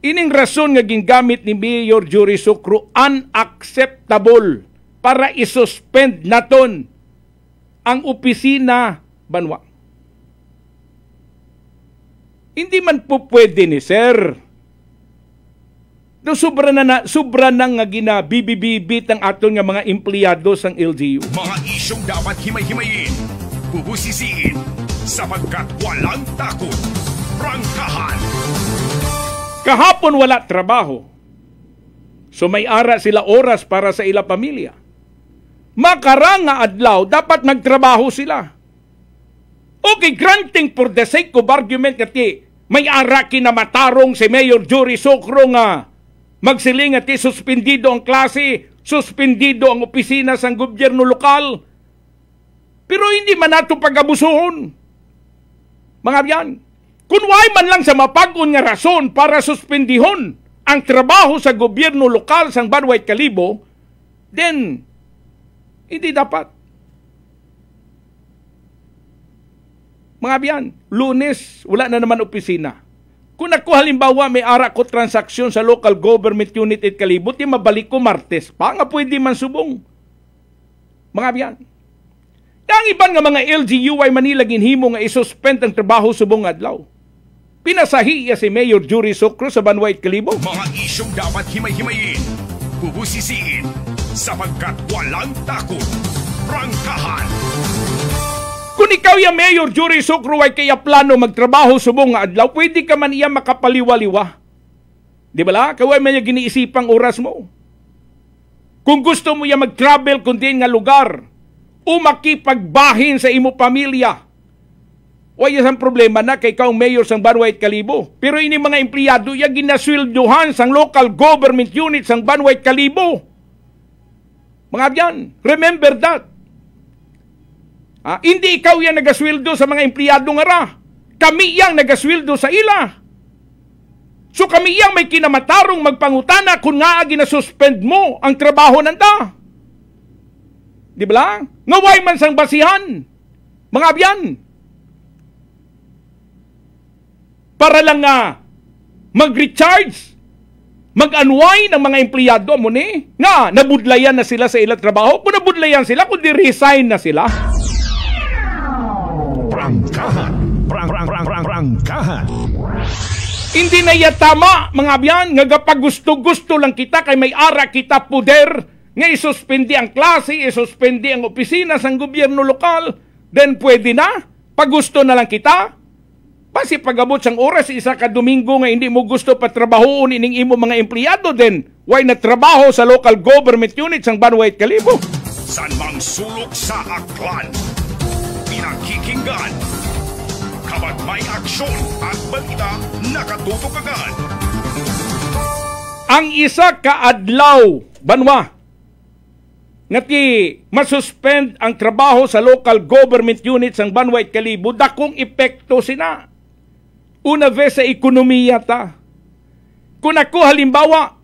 ining rason nga gingamit ni Mayor Jory Socro unacceptable para isuspend naton ang opisina Banwa. Hindi man po pwede ni sir. No, sobra nang nga ginabibibibit ang aton nga mga empleyado sang LGU. Mga isyong dapat himay-himayin, bubusisiin, sapagkat walang takot. Prangkahan. Kahapon wala trabaho. So may ara sila oras para sa ila pamilya. Makarang nga adlaw, dapat nagtrabaho sila. Okay, granting for the sake of argument kati, may ara kinamatarong si Mayor Jory Socro nga magsiling at suspendido ang klase, suspendido ang opisina sa gobyerno lokal. Pero hindi man nato pag-abusuhon. Mga biyan, kung way man lang sa mapag-on nga rason para suspendihon ang trabaho sa gobyerno lokal sa Banwa it Kalibo, then hindi dapat. Mga biyan, Lunes, wala na naman opisina. Kung ako halimbawa may ara ko transaksyon sa local government unit at Kalibo, di mabalik ko Martes pa, nga pwede man subong. Mga biyan. Ang iban nga mga LGU ay Manila ginhimo nga isuspend ang trabaho subong adlaw. Pinasahiya si Mayor Jory Socro sa Banwa it Kalibo. Mga isyong dapat himay-himayin, bubusisiin, sapagkat walang takot. Prangkahan. Kung ikaw yung Mayor Jory Socro ay kaya plano magtrabaho subong nga adlaw, pwede ka man iya makapaliwaliwa. Di ba la? Kaway man yung giniisipang oras mo. Kung gusto mo yung mag-travel kung din nga lugar, o makipagbahin sa imo pamilya, wala isang problema na kay ikaw Mayor sang Banwa it Kalibo. Pero ini mga empleyado yung ginasweldohan sang local government unit sang Banwa it Kalibo. Mga byan, remember that. Hindi ikaw yan nagasweldo sa mga empleyado nga ra. Kami yang nagasweldo sa ila. So kami yang may kinamatarong magpangutana kung nga ginasuspend mo ang trabaho nanda. Di ba lang? Ngaway man sang basihan. Mga abyan. Para lang nga mag-recharge, mag-unwind ng mga empleyado mo ni. Nga, nabudlayan na sila sa ilang trabaho. Kung nabudlayan sila, kundi resign na sila. Prangkahan. Prangkahan. Hindi na yatama, mga abyan, nga kapag gusto-gusto lang kita, kay may ara kita puder, nga isuspendi ang klase, isuspendi ang opisina sa gobyerno lokal, then pwede na, pag gusto na lang kita. Pasi pag-abot sang oras, isa ka Domingo nga hindi mo gusto patrabahoon ining imo mga empleyado, then why na trabaho sa local government unit sang Banwa it Kalibo? San mang sulok sa aklan, pinakikinggan, kapag may aksyon at balita, nakatutok agad. Ang isa ka adlaw, Banwa, ngati masuspend ang trabaho sa local government units ang Banwa it Kalibo, dakong epekto sina. Una vez sa ekonomiya ta. Kung ako halimbawa,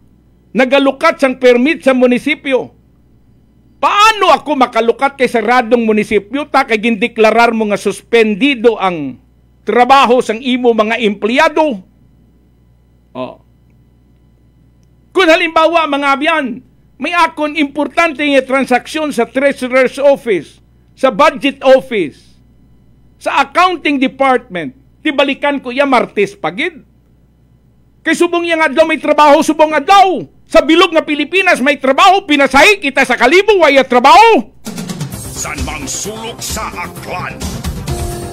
nagalukat sang permit sa munisipyo, paano ako makalukat kay saradong munisipyo ta kay gindeklarar mo nga suspendido ang trabaho sang imo mga empleyado? Kung halimbawa mga abyan, may akon importante nga transaksyon sa Treasurer's Office, sa Budget Office, sa Accounting Department, tibalikan ko ya Martes pagid. Kay subong yang adlaw may trabaho, subong adlaw. Sa bilog nga Pilipinas may trabaho, pinasahi kita sa Kalibo, waya trabaho. San mang sulok sa aklan,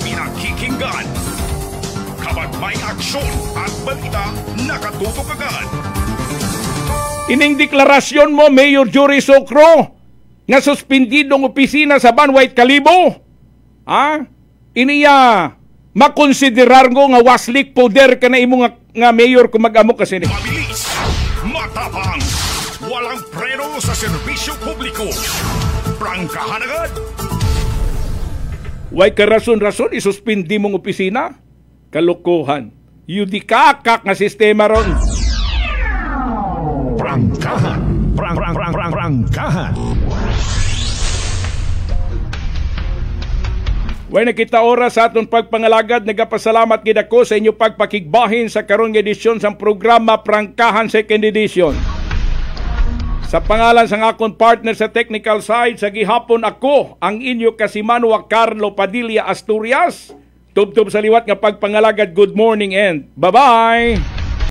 pinakikinggan. Kapag may aksyon at balita, nakatutok agad. Ining deklarasyon mo, Mayor Jory Socro, nga suspendidong opisina sa Banwait Kalibo, iniya makonsiderar ko nga waslik poder ka na imo nga mayor kung mag-amo kasi ni. Mabilis, matapang, walang preno sa serbisyo publiko. Prangkahan agad. Way ka rason-rason isuspindi mong opisina? Kalokohan. Yudikakak nga sistema ron. Prangkahan. Prangkahan. Way nakita oras sa aton pagpangalagad, nagapasalamat gid ako sa inyo pagpakigbahin sa karon nga edisyon sa programa Prangkahan Second Edition. Sa pangalan sa akong partner sa technical side, sa gihapon ako ang inyo kasimanwa Carlo Padilla Asturias. Tubtob sa liwat nga pagpangalagad, good morning and bye-bye!